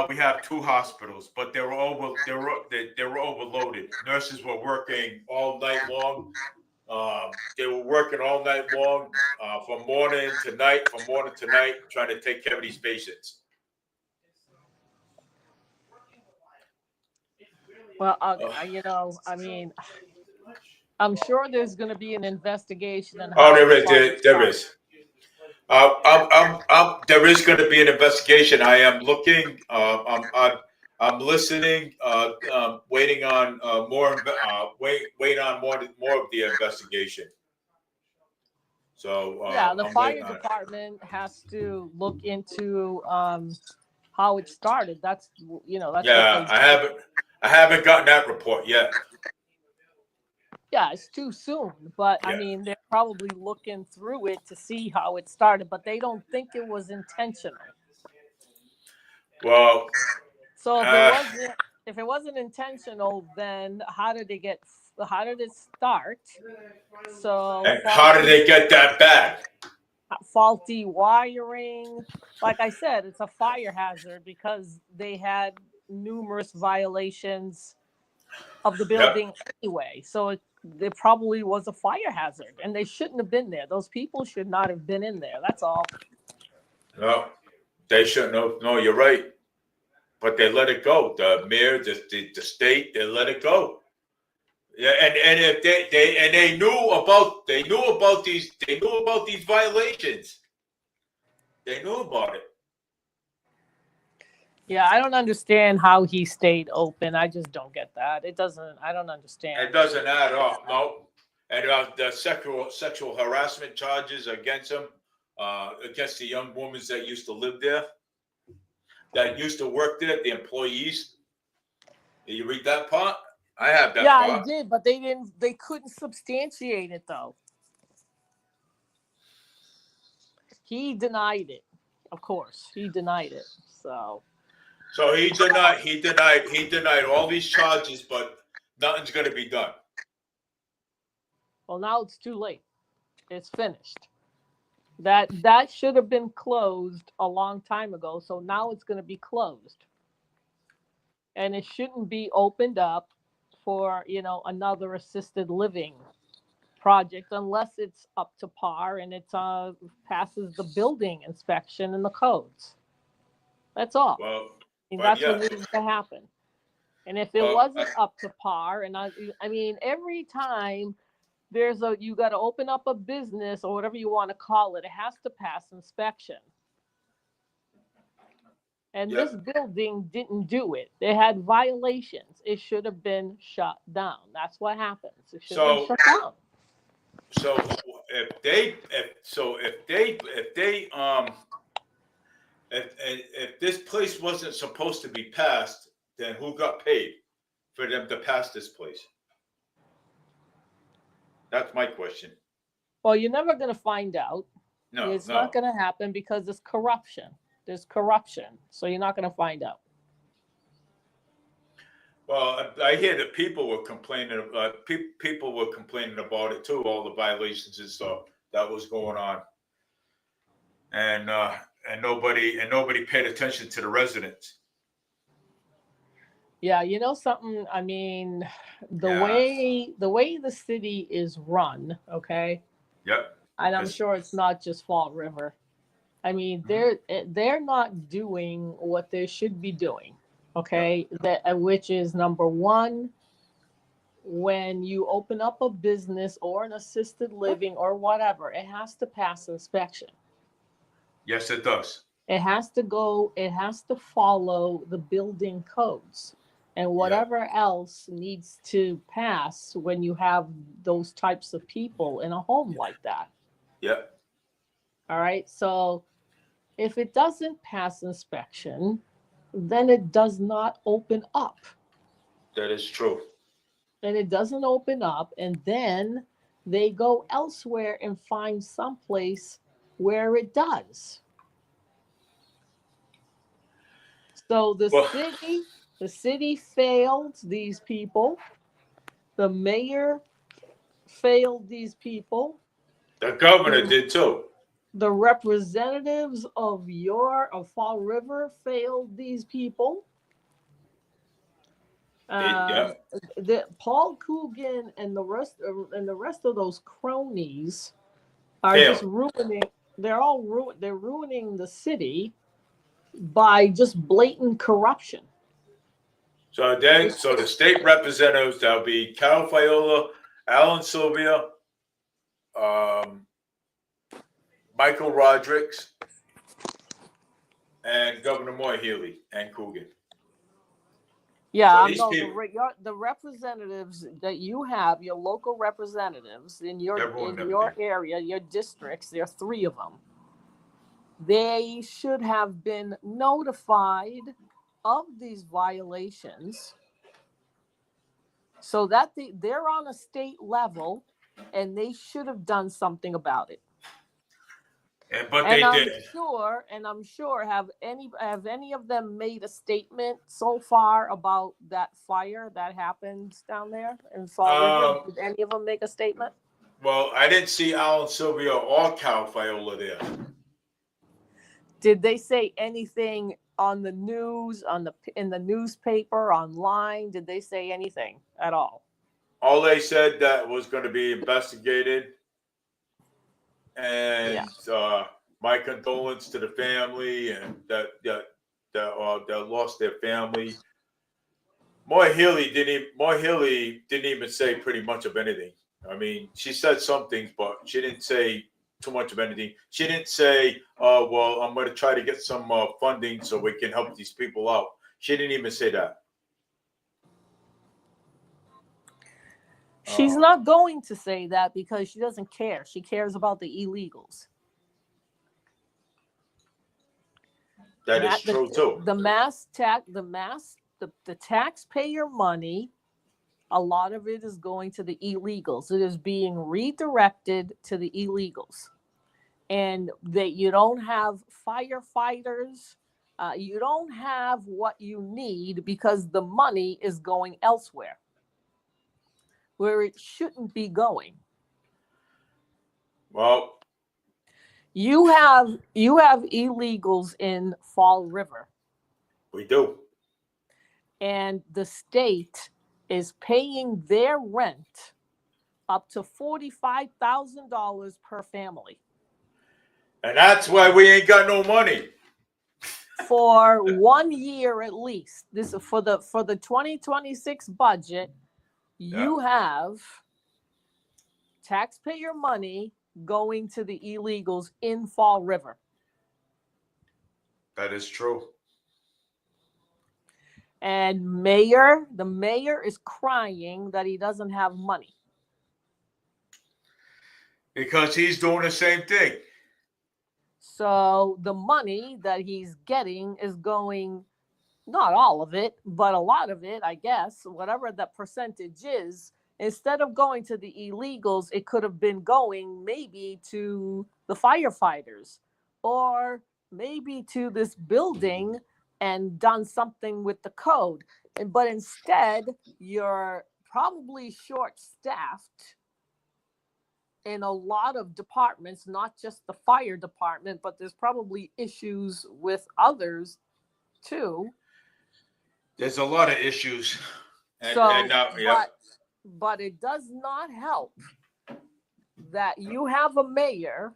Speaker 1: We have 2 hospitals, but they were overloaded. Nurses were working all night long. They were working all night long, from morning to night, trying to take care of these patients.
Speaker 2: Well, I mean, I'm sure there's going to be an investigation.
Speaker 1: There is. There is going to be an investigation. I am looking. I'm listening. Waiting on more. Wait on more of the investigation. So
Speaker 2: the fire department has to look into how it started. That's that's
Speaker 1: yeah. I haven't gotten that report yet.
Speaker 2: Yeah, it's too soon, but I mean, they're probably looking through it to see how it started, but they don't think it was intentional.
Speaker 1: Well,
Speaker 2: so if it wasn't intentional, then how did it get start? So
Speaker 1: And how did they get that back?
Speaker 2: faulty wiring. Like I said, it's a fire hazard because they had numerous violations of the
Speaker 1: Yep.
Speaker 2: building anyway. So there probably was a fire hazard, and they shouldn't have been there. Those people should not have been in there. That's all.
Speaker 1: No, they shouldn't have. No, you're right. But they let it go. The mayor, the state, they let it go. Yeah, and if they knew about these violations. They knew about it.
Speaker 2: Yeah, I don't understand how he stayed open. I just don't get that. It doesn't. I don't understand.
Speaker 1: It doesn't add up. No, and the sexual harassment charges against him, against the young women that used to live there, that used to work there, the employees. Did you read that part? I have that
Speaker 2: Yeah,
Speaker 1: part.
Speaker 2: I did, but they didn't. They couldn't substantiate it though. He denied it. Of course, he denied it. So
Speaker 1: So he denied all these charges, but nothing's going to be done.
Speaker 2: well, now it's too late. It's finished. That should have been closed a long time ago. So now it's going to be closed, and it shouldn't be opened up for another assisted living project unless it's up to par and it passes the building inspection and the codes. That's all.
Speaker 1: Well,
Speaker 2: I mean,
Speaker 1: but
Speaker 2: that's
Speaker 1: yeah.
Speaker 2: what needs to happen. And if it
Speaker 1: Well,
Speaker 2: wasn't up to par, and I mean, every time you got to open up a business or whatever you want to call it, it has to pass inspection. And
Speaker 1: yeah.
Speaker 2: this building didn't do it. They had violations. It should have been shut down. That's what happens. It should have been shut down.
Speaker 1: So if this place wasn't supposed to be passed, then who got paid for them to pass this place? That's my question.
Speaker 2: Well, you're never going to find out.
Speaker 1: No,
Speaker 2: it's not going to happen because it's corruption. There's corruption, so you're not going to find out.
Speaker 1: Well, I hear that people were complaining. People were complaining about it too. All the violations and stuff that was going on, and nobody paid attention to the residents.
Speaker 2: Yeah, you know something. I mean, the way the city is run, okay.
Speaker 1: Yep.
Speaker 2: And I'm sure it's not just Fall River. I mean, they're not doing what they should be doing. Okay, which is number one, when you open up a business or an assisted living or whatever, it has to pass inspection.
Speaker 1: Yes, it does.
Speaker 2: It has to follow the building codes and whatever else needs to pass when you have those types of people in a home like that.
Speaker 1: Yep.
Speaker 2: All right, so if it doesn't pass inspection, then it does not open up.
Speaker 1: That is true.
Speaker 2: And it doesn't open up, and then they go elsewhere and find someplace where it does. So the city failed these people. The mayor failed these people.
Speaker 1: The governor did too.
Speaker 2: The representatives of Fall River failed these people. Paul Coogan and the rest of those cronies are just ruining. They're ruining the city by just blatant corruption.
Speaker 1: So the state representatives, that'll be Cal Fiola, Alan Sylvia, Michael Rodrigues, and Governor Moore Healy and Coogan.
Speaker 2: Yeah, so the representatives that you have, your local representatives in your area, your districts, there are 3 of them. They should have been notified of these violations so that they're on a state level and they should have done something about it.
Speaker 1: But
Speaker 2: And
Speaker 1: they
Speaker 2: I'm
Speaker 1: did.
Speaker 2: sure, have any of them made a statement so far about that fire that happened down there in Fall River?
Speaker 1: Um,
Speaker 2: Did any of them make a statement?
Speaker 1: well, I didn't see Alan Sylvia or Cal Viola there.
Speaker 2: Did they say anything on the news, in the newspaper, online? Did they say anything at all?
Speaker 1: All they said that was going to be investigated,
Speaker 2: Yeah.
Speaker 1: and my condolence to the family and that lost their family. Moy Healy didn't even say pretty much of anything. I mean, she said some things, but she didn't say too much of anything. She didn't say, well, I'm going to try to get some funding so we can help these people out." She didn't even say that.
Speaker 2: She's not going to say that because she doesn't care. She cares about the illegals.
Speaker 1: That is true too.
Speaker 2: The taxpayer money, a lot of it is going to the illegals. It is being redirected to the illegals. And that you don't have firefighters, you don't have what you need because the money is going elsewhere where it shouldn't be going.
Speaker 1: Well,
Speaker 2: You have illegals in Fall River,
Speaker 1: we do.
Speaker 2: and the state is paying their rent up to $45,000 per family.
Speaker 1: And that's why we ain't got no money.
Speaker 2: For 1 year at least. This is for the 2026 budget. You have taxpayer money going to the illegals in Fall River.
Speaker 1: That is true.
Speaker 2: And the mayor is crying that he doesn't have money.
Speaker 1: Because he's doing the same thing.
Speaker 2: So the money that he's getting is going, not all of it, but a lot of it, I guess, whatever that percentage is, instead of going to the illegals, it could have been going maybe to the firefighters or maybe to this building and done something with the code. But instead, you're probably short-staffed in a lot of departments, not just the fire department, but there's probably issues with others too.
Speaker 1: There's a lot of issues.
Speaker 2: But it does not help that you have a mayor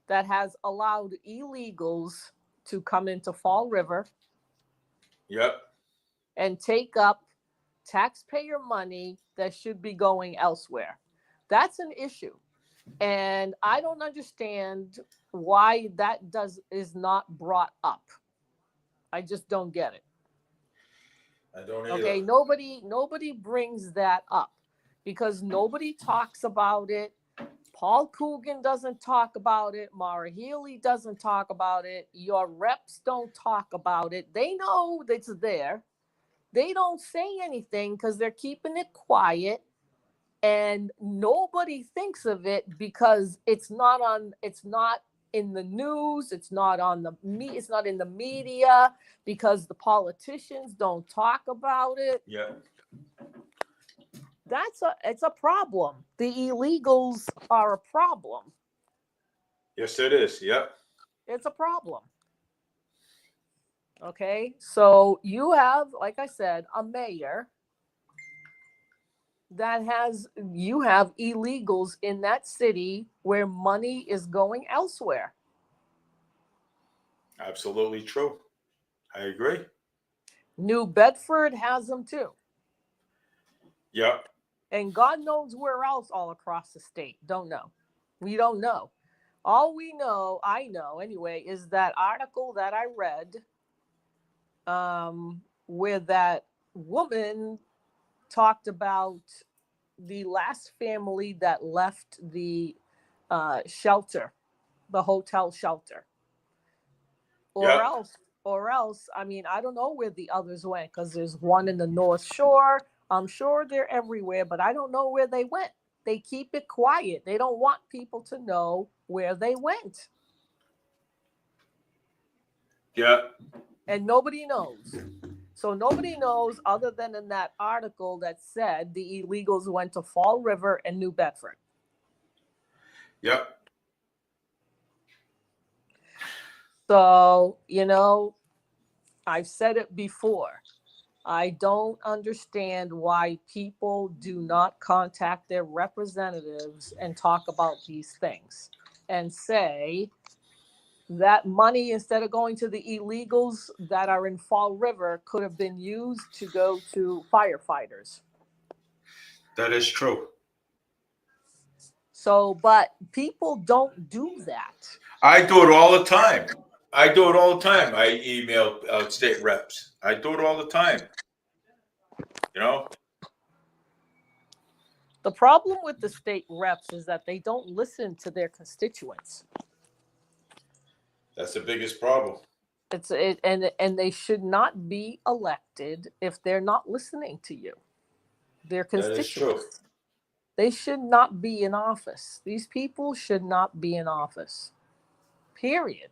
Speaker 2: that has allowed illegals to come into Fall River.
Speaker 1: Yep.
Speaker 2: And take up taxpayer money that should be going elsewhere. That's an issue. And I don't understand why that is not brought up. I just don't get it.
Speaker 1: I don't either.
Speaker 2: Okay, nobody brings that up because nobody talks about it. Paul Coogan doesn't talk about it. Mara Healy doesn't talk about it. Your reps don't talk about it. They know it's there. They don't say anything because they're keeping it quiet, and nobody thinks of it because it's not in the news. It's not in the media because the politicians don't talk about it.
Speaker 1: Yeah.
Speaker 2: It's a problem. The illegals are a problem.
Speaker 1: Yes, it is. Yep.
Speaker 2: It's a problem. Okay, so you have, like I said, a mayor you have illegals in that city where money is going elsewhere.
Speaker 1: Absolutely true. I agree.
Speaker 2: New Bedford has them too.
Speaker 1: Yep.
Speaker 2: And God knows where else all across the state. Don't know. We don't know. All we know, I know anyway, is that article that I read where that woman talked about the last family that left the shelter, the hotel shelter. Or else, I mean, I don't know where the others went because there's one in the North Shore. I'm sure they're everywhere, but I don't know where they went. They keep it quiet. They don't want people to know where they went.
Speaker 1: Yeah.
Speaker 2: And nobody knows. So nobody knows other than in that article that said the illegals went to Fall River and New Bedford.
Speaker 1: Yep.
Speaker 2: So, you know, I've said it before. I don't understand why people do not contact their representatives and talk about these things and say that money, instead of going to the illegals that are in Fall River, could have been used to go to firefighters.
Speaker 1: That is true.
Speaker 2: So, but people don't do that.
Speaker 1: I do it all the time. I do it all the time. I email state reps. I do it all the time. You know?
Speaker 2: The problem with the state reps is that they don't listen to their constituents.
Speaker 1: That's the biggest problem.
Speaker 2: And they should not be elected if they're not listening to you. Their constituents.
Speaker 1: That is true.
Speaker 2: They should not be in office. These people should not be in office. Period.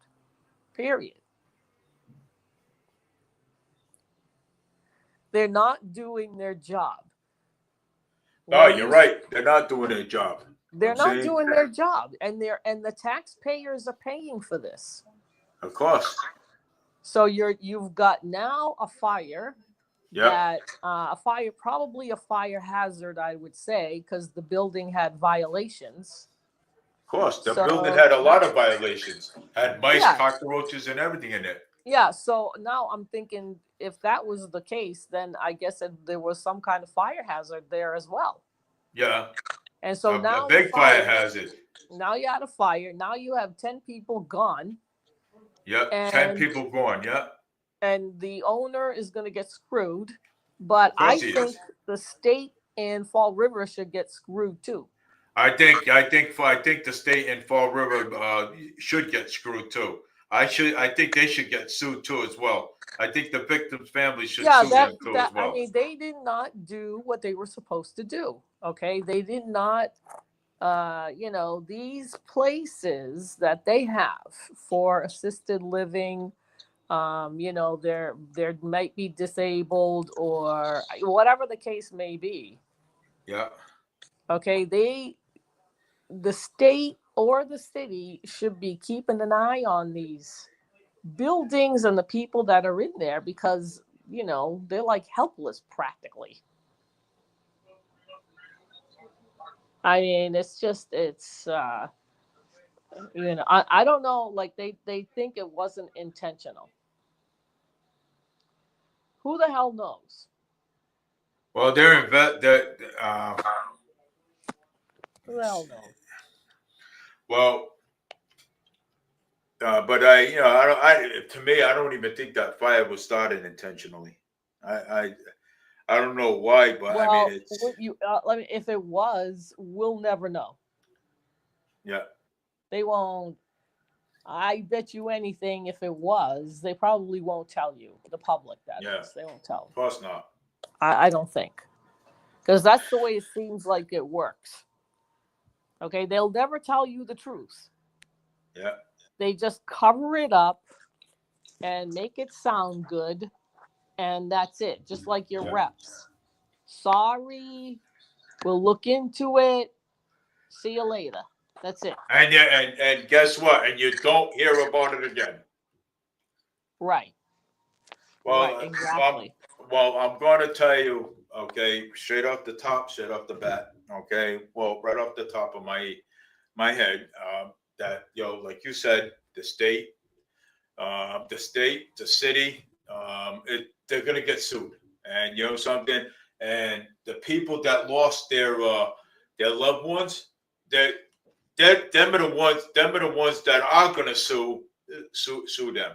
Speaker 2: They're not doing their job.
Speaker 1: No, you're right. They're not doing their job.
Speaker 2: They're not doing their job, and the taxpayers are paying for this.
Speaker 1: Of course.
Speaker 2: So you've got now a fire.
Speaker 1: Yeah.
Speaker 2: That probably a fire hazard, I would say, because the building had violations.
Speaker 1: Of course, the building had a lot of violations. Had mice, cockroaches, and everything in it.
Speaker 2: Yeah. So now I'm thinking, if that was the case, then I guess there was some kind of fire hazard there as well.
Speaker 1: Yeah.
Speaker 2: And so now
Speaker 1: a big fire hazard.
Speaker 2: Now you had a fire. Now you have 10 people gone.
Speaker 1: Yep. 10 people gone. Yep.
Speaker 2: And the owner is going to get screwed. But I think the state and Fall River should get screwed too.
Speaker 1: I think the state and Fall River should get screwed too. I think they should get sued too as well. I think the victims' families should sue them too as well.
Speaker 2: I mean, they did not do what they were supposed to do. Okay, they did not. These places that they have for assisted living, there might be disabled or whatever the case may be.
Speaker 1: Yeah.
Speaker 2: Okay, the state or the city should be keeping an eye on these buildings and the people that are in there, because they're like helpless practically. I mean, I don't know, like they think it wasn't intentional. Who the hell knows?
Speaker 1: Well, who
Speaker 2: the hell knows?
Speaker 1: Well, but to me, I don't even think that fire was started intentionally. I don't know why, but I mean,
Speaker 2: if it was, we'll never know.
Speaker 1: Yeah.
Speaker 2: They won't. I bet you anything, if it was, they probably won't tell you, the public, that is. They won't tell.
Speaker 1: Of course not.
Speaker 2: I don't think. Because that's the way it seems like it works. Okay, they'll never tell you the truth.
Speaker 1: Yeah.
Speaker 2: They just cover it up and make it sound good, and that's it. Just like your reps. Sorry, we'll look into it. See you later. That's it.
Speaker 1: And guess what? And you don't hear about it again.
Speaker 2: Right.
Speaker 1: Well,
Speaker 2: right, exactly.
Speaker 1: I'm going to tell you, okay, straight off the bat, okay, well, right off the top of my head, that, like you said, the state, the city, they're going to get sued. And something, and the people that lost their loved ones, them are the ones that are going to sue them.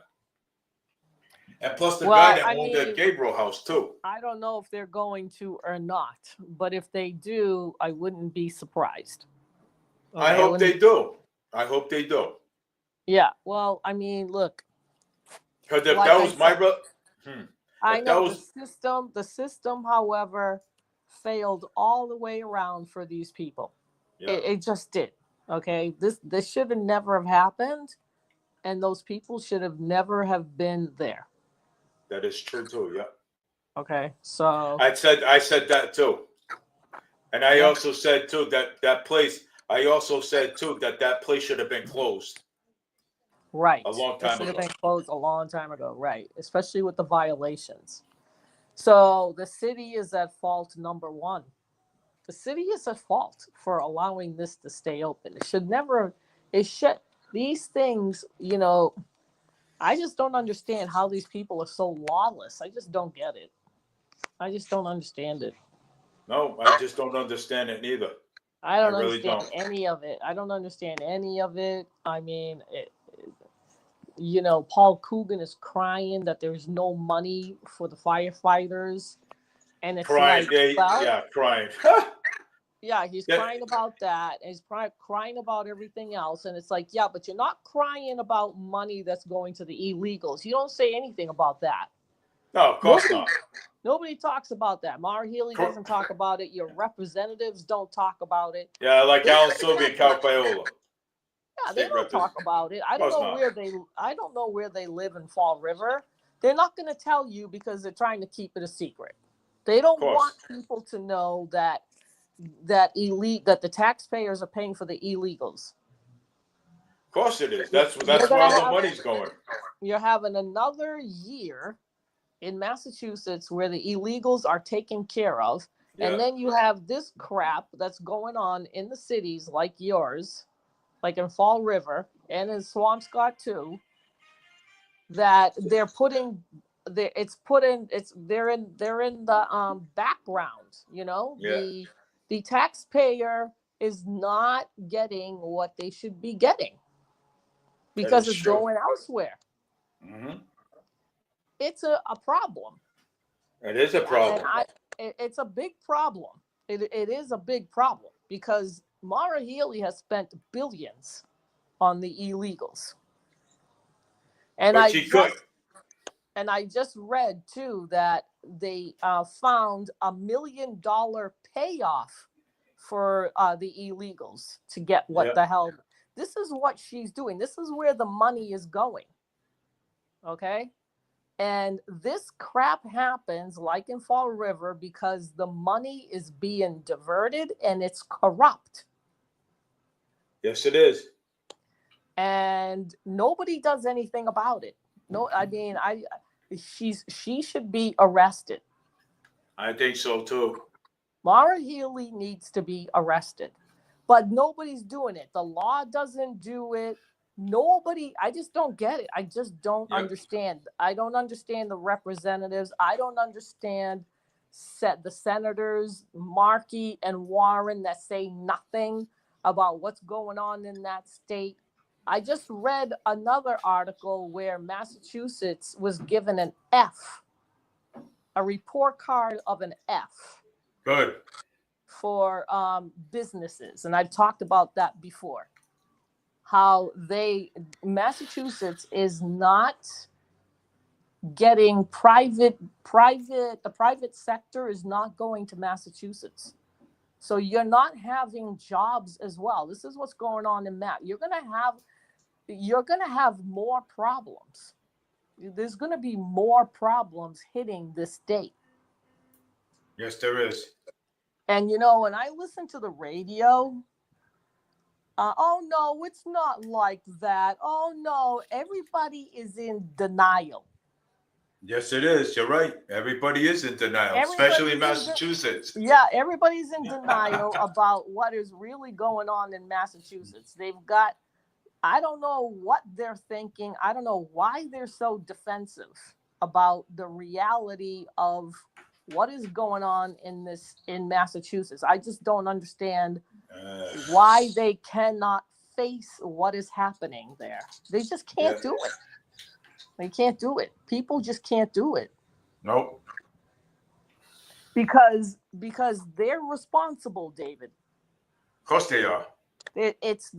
Speaker 1: And plus the guy that owned the Gabriel house too.
Speaker 2: I don't know if they're going to or not, but if they do, I wouldn't be surprised.
Speaker 1: Okay? I hope they do.
Speaker 2: Yeah. Well, I mean, look.
Speaker 1: Because if that was my brother.
Speaker 2: I know the system, however, failed all the way around for these people. Yeah. It just did. Okay. This should have never have happened. and those people should have never have been there.
Speaker 1: That is true too. Yeah.
Speaker 2: Okay, so
Speaker 1: I said that too, and I also said too that place. I also said too that place should have been closed.
Speaker 2: right,
Speaker 1: A long
Speaker 2: it
Speaker 1: time
Speaker 2: should have
Speaker 1: ago.
Speaker 2: been closed a long time ago. Right, especially with the violations. So the city is at fault. Number one, the city is at fault for allowing this to stay open. It should never. It should. These things, I just don't understand how these people are so lawless. I just don't get it. I just don't understand it.
Speaker 1: No, I just don't understand it neither.
Speaker 2: I don't
Speaker 1: really
Speaker 2: understand
Speaker 1: don't.
Speaker 2: any of it. I don't understand any of it. I mean, Paul Coogan is crying that there's no money for the firefighters. And it's
Speaker 1: Crying,
Speaker 2: like, well,
Speaker 1: crying.
Speaker 2: yeah, he's
Speaker 1: Yeah.
Speaker 2: crying about that. And he's crying about everything else. And it's like, yeah, but you're not crying about money that's going to the illegals. You don't say anything about that.
Speaker 1: No, of course not.
Speaker 2: Nobody talks about that. Mara Healy doesn't talk about it. Your representatives don't talk about it.
Speaker 1: Yeah, like Alan Silvey and Cal Paola.
Speaker 2: Yeah, they don't talk about it. I don't know where they live in Fall River. They're not going to tell you because they're trying to keep it a secret. They don't want people to know that the taxpayers are paying for the illegals.
Speaker 1: Of course it is. That's where all the money's going.
Speaker 2: You're having another year in Massachusetts where the illegals are taken care of, and then you have this crap that's going on in the cities like yours, like in Fall River and in Swampscott too, that they're in the background, the taxpayer is not getting what they should be getting because it's going elsewhere.
Speaker 1: Mm-hmm.
Speaker 2: It's a problem.
Speaker 1: It is a problem.
Speaker 2: It's a big problem. It is a big problem because Mara Healy has spent billions on the illegals. And I just read too that they found $1 million payoff for the illegals to get what the hell. This is what she's doing. This is where the money is going. Okay. And this crap happens like in Fall River because the money is being diverted and it's corrupt.
Speaker 1: Yes, it is.
Speaker 2: And nobody does anything about it. No, I mean, she should be arrested.
Speaker 1: I think so too.
Speaker 2: Mara Healy needs to be arrested, but nobody's doing it. The law doesn't do it. Nobody, I just don't get it. I just don't understand. I don't understand the representatives. I don't understand the senators, Markey and Warren, that say nothing about what's going on in that state. I just read another article where Massachusetts was given an F, a report card of an F.
Speaker 1: Good.
Speaker 2: For businesses. And I've talked about that before. How Massachusetts is not getting the private sector is not going to Massachusetts. So you're not having jobs as well. This is what's going on in Mass. You're going to have more problems. There's going to be more problems hitting this state.
Speaker 1: Yes, there is.
Speaker 2: And when I listen to the radio, oh no, it's not like that. Oh no, everybody is in denial.
Speaker 1: Yes, it is. You're right. Everybody is in denial, especially in Massachusetts.
Speaker 2: Everybody's in denial about what is really going on in Massachusetts. I don't know what they're thinking. I don't know why they're so defensive about the reality of what is going on in Massachusetts. I just don't understand why they cannot face what is happening there. They just can't do it. They can't do it. People just can't do it.
Speaker 1: Nope.
Speaker 2: Because they're responsible, David.
Speaker 1: Of course they are.
Speaker 2: It's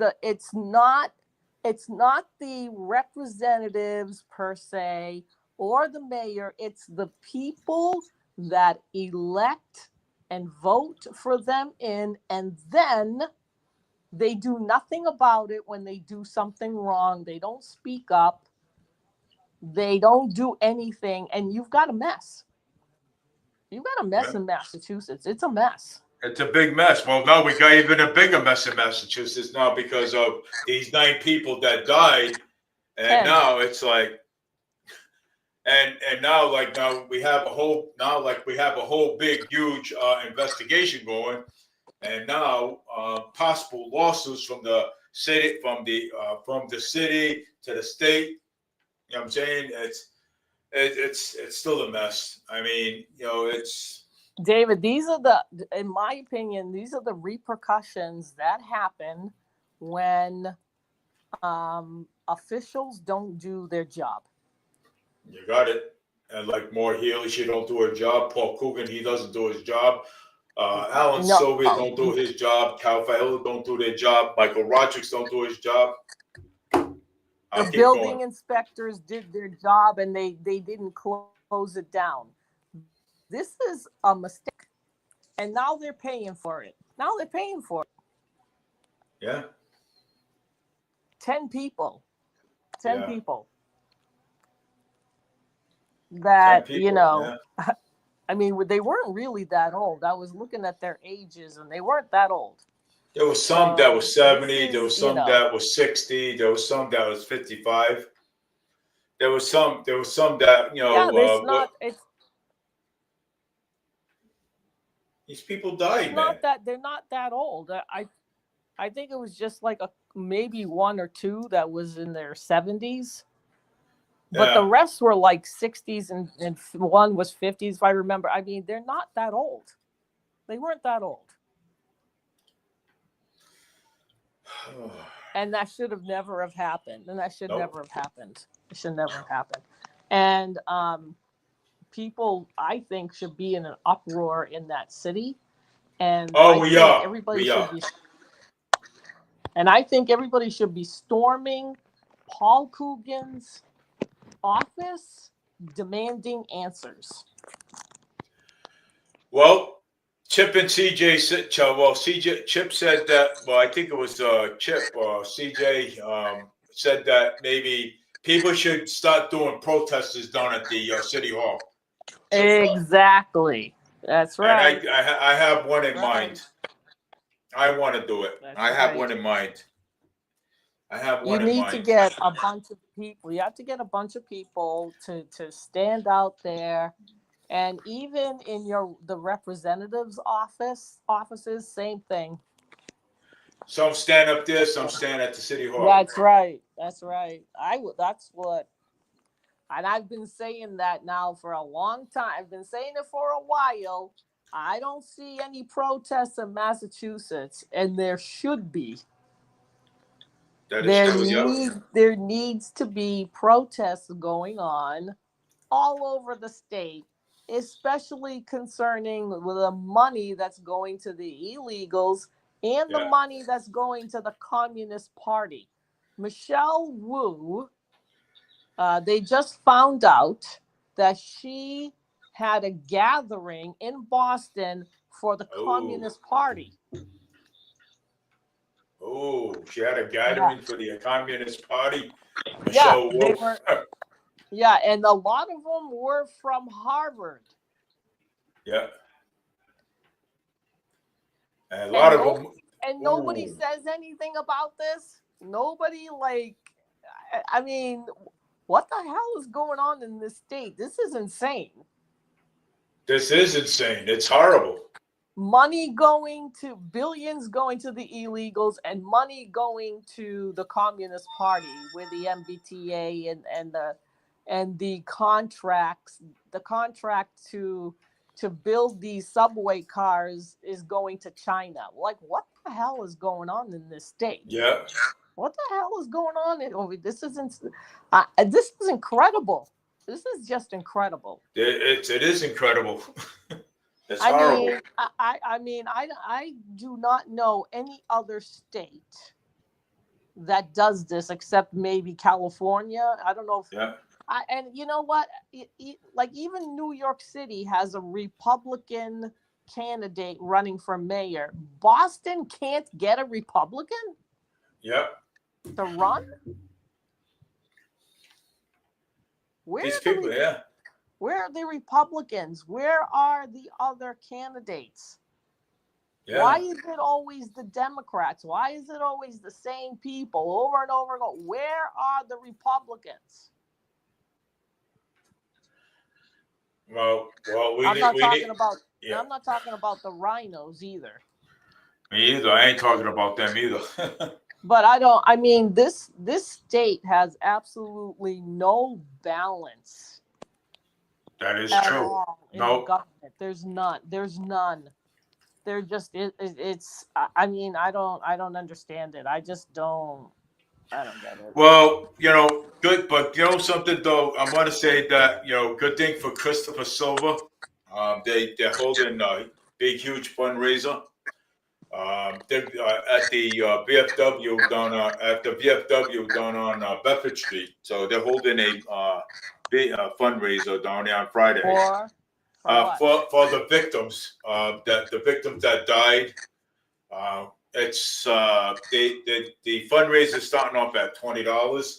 Speaker 2: not the representatives per se or the mayor. It's the people that elect and vote for them in, and then They do nothing about it when they do something wrong. They don't speak up. They don't do anything. And you've got a mess. You've got a mess
Speaker 1: Yeah.
Speaker 2: in Massachusetts. It's a mess.
Speaker 1: It's a big mess. Well, now we got even a bigger mess in Massachusetts now because of these 9 people that died, and
Speaker 2: 10.
Speaker 1: now it's like, and now we have a whole big huge investigation going, and now possible lawsuits from the city, from the city to the state. You know what I'm saying? It's still a mess. I mean, it's.
Speaker 2: David, in my opinion, these are the repercussions that happen when officials don't do their job.
Speaker 1: You got it. And like Maura Healey, she don't do her job. Paul Coogan, he doesn't do his job. Alan
Speaker 2: No.
Speaker 1: Sylvia don't do his job. Cal Fahilla don't do their job. Michael Rodriguez don't do his job.
Speaker 2: The building inspectors did their job and they didn't close it down. This is a mistake. And now they're paying for it.
Speaker 1: Yeah.
Speaker 2: 10 people. 10
Speaker 1: Yeah.
Speaker 2: people. That,
Speaker 1: 10 people, yeah.
Speaker 2: I mean, they weren't really that old. I was looking at their ages and they weren't that old.
Speaker 1: There was some that was 70. There was some that was 60. There was some that was 55. There was some that, these people died, man.
Speaker 2: They're not that old. I think it was just like maybe 1 or 2 that was in their 70s. But the rest were like 60s and one was 50s, if I remember. I mean, they're not that old. They weren't that old. And that should have never have happened. And that should never have happened. It should never have happened. And people, I think, should be in an uproar in that city. And everybody should be. And I think everybody should be storming Paul Coogan's office, demanding answers.
Speaker 1: Well, Chip and CJ said, Chip said that, well, I think it was Chip or CJ said that maybe people should start doing protesters down at the City Hall.
Speaker 2: Exactly. That's right.
Speaker 1: And I have one in mind. I want to do it. I have one in mind.
Speaker 2: You need to get a bunch of people. You have to get a bunch of people to stand out there, and even in the representatives' offices, same thing.
Speaker 1: Some stand up there, some stand at the City Hall.
Speaker 2: That's right. That's what. And I've been saying that now for a long time. I've been saying it for a while. I don't see any protests in Massachusetts, and there should be. There needs to be protests going on all over the state, especially concerning the money that's going to the illegals and the money that's going to the Communist Party. Michelle Wu, they just found out that she had a gathering in Boston for the Communist Party.
Speaker 1: Oh, she had a gathering for the Communist Party.
Speaker 2: Michelle Wu. And a lot of them were from Harvard.
Speaker 1: Yeah. And a lot of them.
Speaker 2: And nobody says anything about this. Nobody, I mean, what the hell is going on in this state? This is insane.
Speaker 1: This is insane. It's horrible.
Speaker 2: Billions going to the illegals and money going to the Communist Party with the MBTA and the contracts. The contract to build these subway cars is going to China. Like, what the hell is going on in this state?
Speaker 1: Yeah.
Speaker 2: What the hell is going on? This is incredible. This is just incredible.
Speaker 1: It is incredible. It's horrible.
Speaker 2: I do not know any other state that does this except maybe California. I don't know if.
Speaker 1: Yeah.
Speaker 2: And you know what? Like even New York City has a Republican candidate running for mayor. Boston can't get a Republican
Speaker 1: Yep.
Speaker 2: to run?
Speaker 1: These people, yeah.
Speaker 2: Where are the Republicans? Where are the other candidates?
Speaker 1: Yeah.
Speaker 2: Why is it always the Democrats? Why is it always the same people over and over again? Where are the Republicans?
Speaker 1: Well,
Speaker 2: I'm not talking about.
Speaker 1: Yeah.
Speaker 2: I'm not talking about the rhinos either.
Speaker 1: Me either. I ain't talking about them either.
Speaker 2: But I mean, this state has absolutely no balance.
Speaker 1: That is
Speaker 2: At
Speaker 1: true.
Speaker 2: all in the government. There's none. They're just it's. I mean, I don't understand it. I just don't. I don't get it.
Speaker 1: Well, good, but something though. I want to say that good thing for Christopher Silva. They're holding a big, huge fundraiser. They're at the VFW down at the VFW down on Bedford Street. So they're holding a big fundraiser down there on Friday
Speaker 2: For
Speaker 1: for the victims the victims that died. It's the fundraiser starting off at $20.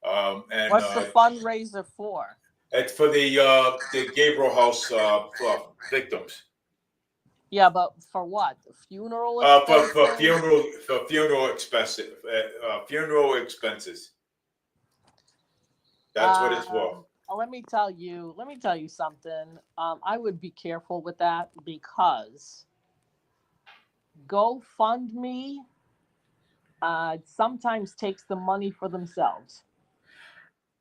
Speaker 1: And
Speaker 2: what's the fundraiser for?
Speaker 1: it's for the Gabriel House for victims.
Speaker 2: Yeah, but for what? The funeral
Speaker 1: For
Speaker 2: expenses?
Speaker 1: funeral expenses. Funeral expenses. That's what it's for.
Speaker 2: Let me tell you something. I would be careful with that because GoFundMe sometimes takes the money for themselves.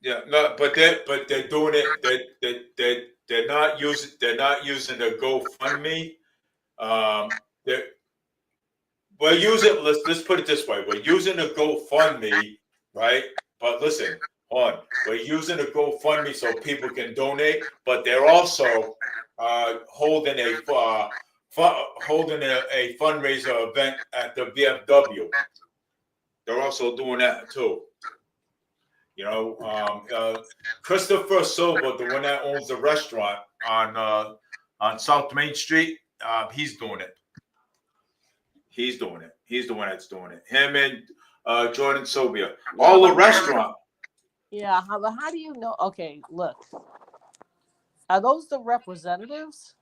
Speaker 1: Yeah, no, but they're doing it. They're not using the GoFundMe. We're using. Let's put it this way. We're using a GoFundMe, right? But listen, we're using a GoFundMe so people can donate, but they're also holding a fundraiser event at the VFW. They're also doing that too. Christopher Silva, the one that owns the restaurant on South Main Street, he's doing it. He's doing it. He's the one that's doing it. Him and Jordan Sylvia. All the restaurant.
Speaker 2: Yeah, how do you know? Okay, look. Are those the representatives?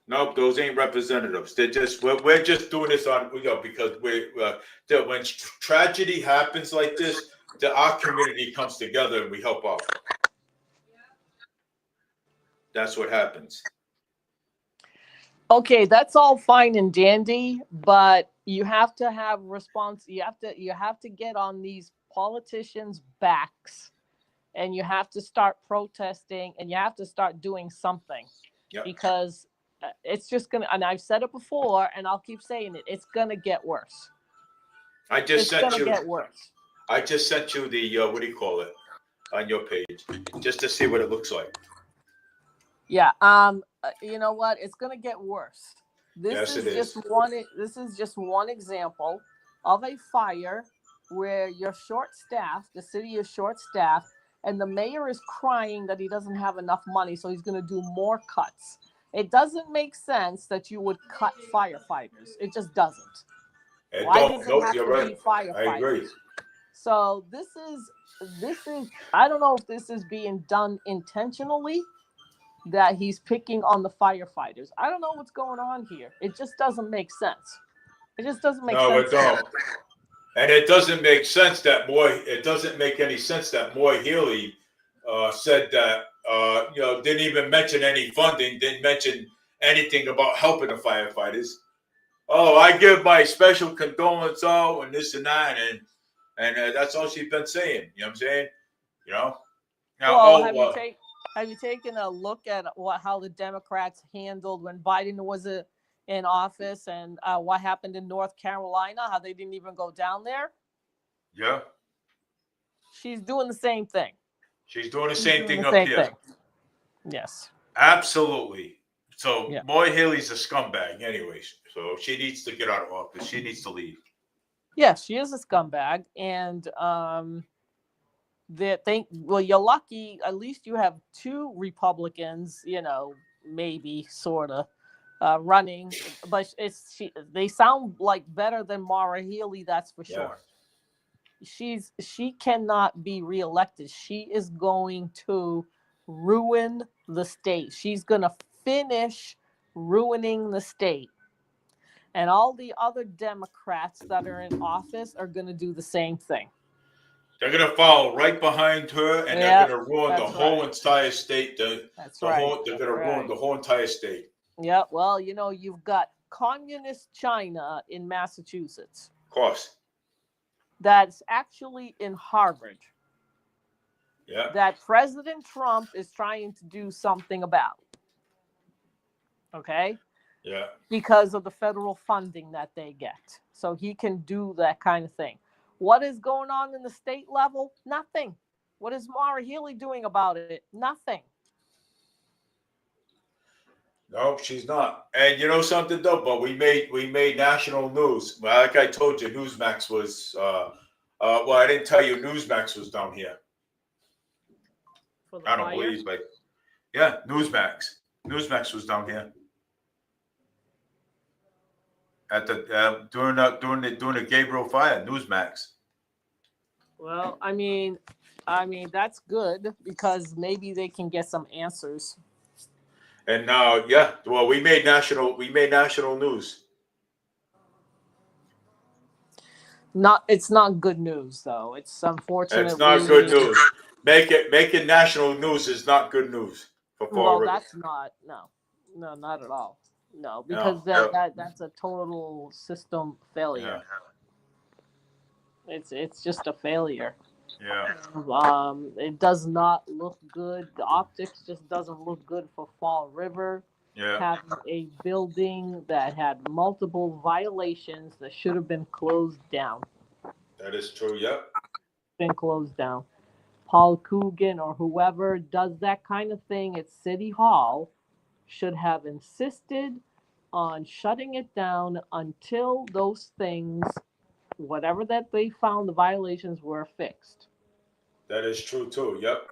Speaker 1: Nope, those ain't representatives. They're just we're just doing this on because when tragedy happens like this, our community comes together and we help out. That's what happens.
Speaker 2: Okay, that's all fine and dandy, but you have to have you have to get on these politicians' backs, and you have to start protesting, and you have to start doing something.
Speaker 1: Yep.
Speaker 2: Because it's just gonna, and I've said it before, and I'll keep saying it. It's gonna get worse.
Speaker 1: It's gonna
Speaker 2: get worse.
Speaker 1: I just sent you the what do you call it on your page, just to see what it looks like.
Speaker 2: Yeah. You know what? It's gonna get worse. This is just one example of a fire where you're short-staffed. The city is short-staffed, and the mayor is crying that he doesn't have enough money, so he's going to do more cuts. It doesn't make sense that you would cut firefighters. It just doesn't. Why does it have to be firefighters?
Speaker 1: I agree.
Speaker 2: So this is I don't know if this is being done intentionally, that he's picking on the firefighters. I don't know what's going on here. It just doesn't make sense. It just doesn't make sense.
Speaker 1: No, it don't. And it doesn't make sense that it doesn't make any sense that Moy Healy said that didn't even mention any funding, didn't mention anything about helping the firefighters. Oh, I give my special condolence out and this and that, and that's all she's been saying. You know what I'm saying? Now,
Speaker 2: have you taken a look at how the Democrats handled when Biden was in office, and what happened in North Carolina? How they didn't even go down there?
Speaker 1: Yeah.
Speaker 2: She's doing the same thing.
Speaker 1: She's doing the same thing up here.
Speaker 2: Yes.
Speaker 1: Absolutely. So yeah. Moy Haley's a scumbag, anyways. So she needs to get out of office. She needs to leave.
Speaker 2: Yes, she is a scumbag, and you're lucky. At least you have two Republicans, maybe sort of, running, but they sound like better than Maura Healey, that's for
Speaker 1: Yeah.
Speaker 2: sure. She cannot be reelected. She is going to ruin the state. She's going to finish ruining the state. And all the other Democrats that are in office are going to do the same thing.
Speaker 1: They're going to follow right behind her, and they're going to ruin the whole entire state. They're going to ruin the whole entire state.
Speaker 2: Yeah, well, you've got communist China in Massachusetts.
Speaker 1: Of course.
Speaker 2: That's actually in Harvard.
Speaker 1: Yeah.
Speaker 2: That President Trump is trying to do something about. Okay?
Speaker 1: Yeah.
Speaker 2: Because of the federal funding that they get. So he can do that kind of thing. What is going on in the state level? Nothing. What is Maura Healey doing about it? Nothing.
Speaker 1: No, she's not. And you know something though, but we made national news. Like I told you, Newsmax was well, I didn't tell you Newsmax was down here. I don't believe, but yeah, Newsmax. Newsmax was down here. At the during the Gabriel fire, Newsmax.
Speaker 2: Well, I mean that's good because maybe they can get some answers.
Speaker 1: And now, yeah, well, we made national news.
Speaker 2: It's not good news though. It's unfortunate.
Speaker 1: It's not good news. Making national news is not good news for Fall River.
Speaker 2: That's not not at all. No, because that's a total system failure. Yeah. It's just a failure.
Speaker 1: Yeah.
Speaker 2: It does not look good. The optics just doesn't look good for Fall River.
Speaker 1: Yeah.
Speaker 2: Having a building that had multiple violations that should have been closed down.
Speaker 1: That is true. Yep.
Speaker 2: Been closed down. Paul Coogan or whoever does that kind of thing at City Hall should have insisted on shutting it down until those things, whatever that they found the violations were, fixed.
Speaker 1: That is true too. Yep.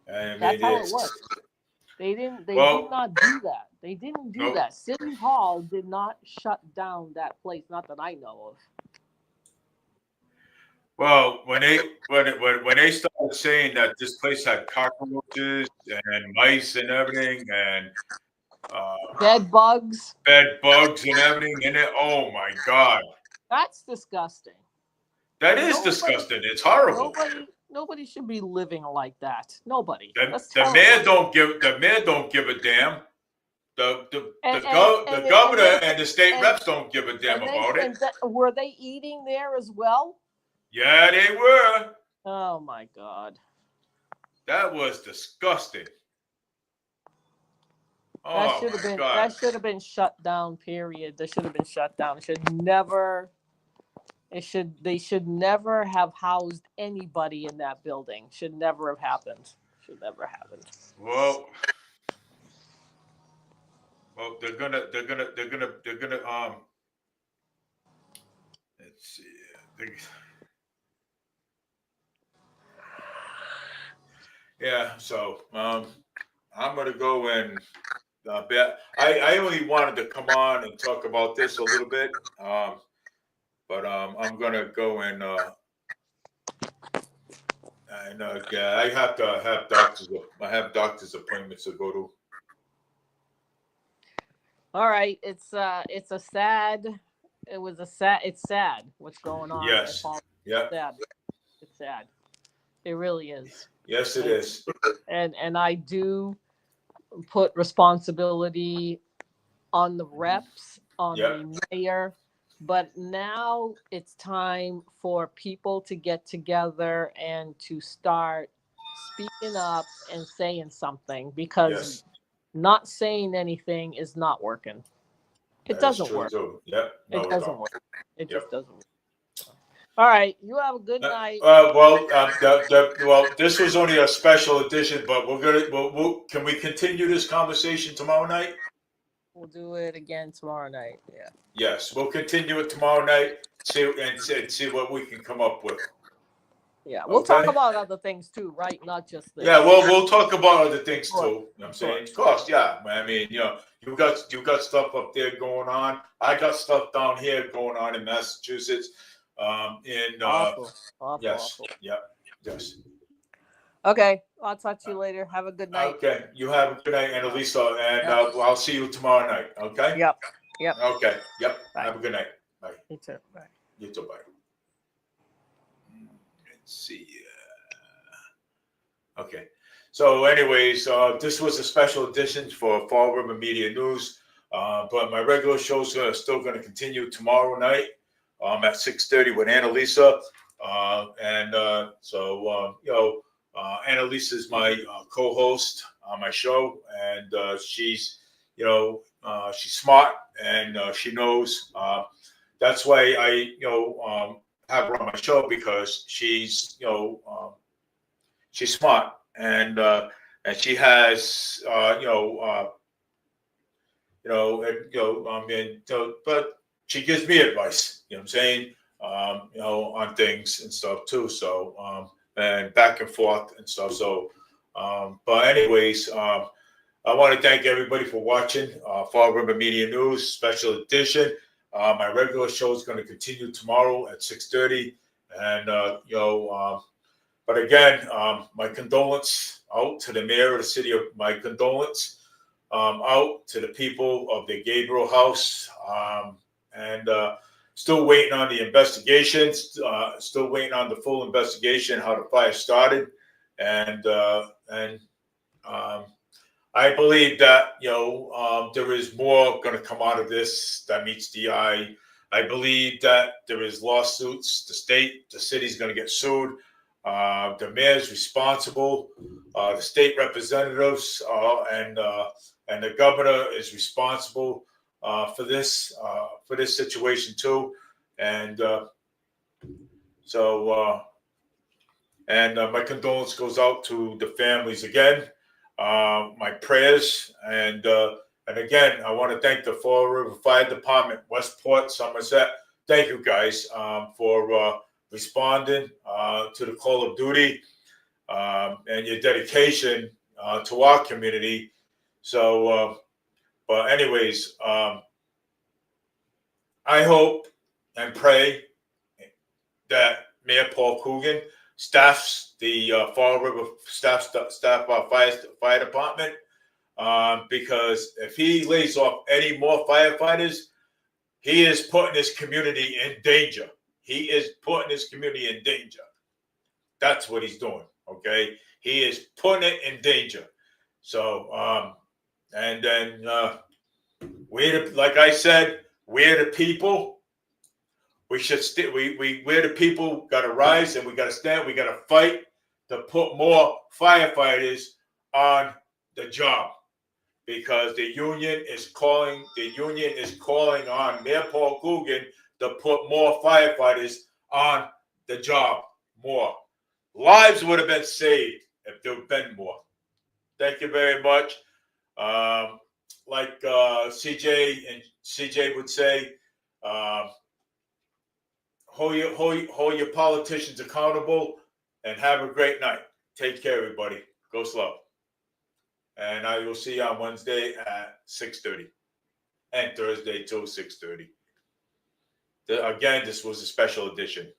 Speaker 2: That's how it works. They did not do that. They didn't do that. City Hall did not shut down that place, not that I know of.
Speaker 1: Well, when they started saying that this place had cockroaches and mice and everything and
Speaker 2: bed bugs
Speaker 1: and everything in it, oh my God,
Speaker 2: that's disgusting.
Speaker 1: That is disgusting. It's horrible.
Speaker 2: Nobody should be living like that. Nobody.
Speaker 1: The mayor don't give a damn. The governor and the state reps don't give a damn about it.
Speaker 2: Were they eating there as well?
Speaker 1: Yeah, they were.
Speaker 2: Oh my God.
Speaker 1: That was disgusting.
Speaker 2: That should have been shut down, period. That should have been shut down. They should never have housed anybody in that building. Should never have happened.
Speaker 1: Well, they're gonna let's see. Yeah, so I'm gonna go and I only wanted to come on and talk about this a little bit, but I'm gonna go and I have to have doctor's appointments to go to.
Speaker 2: All right, it's sad what's going on.
Speaker 1: Yes. Yeah.
Speaker 2: It's sad. It really is.
Speaker 1: Yes, it is.
Speaker 2: And I do put responsibility on the reps, on the mayor, but now it's time for people to get together and to start speaking up and saying something, because not saying anything is not working. It doesn't work.
Speaker 1: Yep. No,
Speaker 2: it doesn't work. It just doesn't work. All right, you have a good night.
Speaker 1: This was only a special edition, but can we continue this conversation tomorrow night?
Speaker 2: We'll do it again tomorrow night. Yeah.
Speaker 1: Yes, we'll continue it tomorrow night. See what we can come up with.
Speaker 2: Yeah, we'll talk
Speaker 1: Okay.
Speaker 2: about other things too, right? Not just this.
Speaker 1: Yeah, well, we'll talk about other things too.
Speaker 2: Sure.
Speaker 1: You know what I'm
Speaker 2: Sure.
Speaker 1: saying? Of course, yeah. I mean, you got stuff up there going on. I got stuff down here going on in Massachusetts.
Speaker 2: Awful.
Speaker 1: Yes, yeah, yes.
Speaker 2: Okay, I'll talk to you later. Have a good night.
Speaker 1: Okay, you have a good night, Annalisa, and I'll see you tomorrow night. Okay.
Speaker 2: Yep. Yep.
Speaker 1: Okay. Yep.
Speaker 2: Bye.
Speaker 1: Have a good night. Bye.
Speaker 2: You too. Bye.
Speaker 1: You too. Bye. Let's see. Okay. So, anyways, this was a special edition for Fall River Media News. But my regular shows are still going to continue tomorrow night at 6:30 with Annalisa. Annalisa is my co-host on my show, and she's smart and she knows. That's why I have her on my show, because she's she's smart, and she has but she gives me advice, you know what I'm saying, on things and stuff too. So and back and forth and stuff. So but anyways, I want to thank everybody for watching Fall River Media News Special Edition. My regular show is going to continue tomorrow at 6:30, and but again, my condolence out to the mayor of the city of my condolence out to the people of the Gabriel house, and still waiting on the investigations. Still waiting on the full investigation how the fire started, and I believe that there is more going to come out of this that meets the eye. I believe that there is lawsuits. The city's going to get sued. The mayor's responsible. The state representatives and the governor is responsible for this situation too. And my condolence goes out to the families again. My prayers, and again, I want to thank the Fall River Fire Department, Westport, Somerset. Thank you guys for responding to the call of duty and your dedication to our community. So, but anyways, I hope and pray that Mayor Paul Coogan staffs the Fall River fire department, because if he lays off any more firefighters, he is putting his community in danger. He is putting his community in danger. That's what he's doing. Okay, he is putting it in danger. So, and then like I said, we're the people. We should we're the people got to rise, and we got to stand. We got to fight to put more firefighters on the job, because the union is calling. The union is calling on Mayor Paul Coogan to put more firefighters on the job. More lives would have been saved if there had been more. Thank you very much. Like CJ would say. Hold your politicians accountable, and have a great night. Take care, everybody. Go slow. And I will see you on Wednesday at 6:30, and Thursday till 6:30. Again, this was a special edition.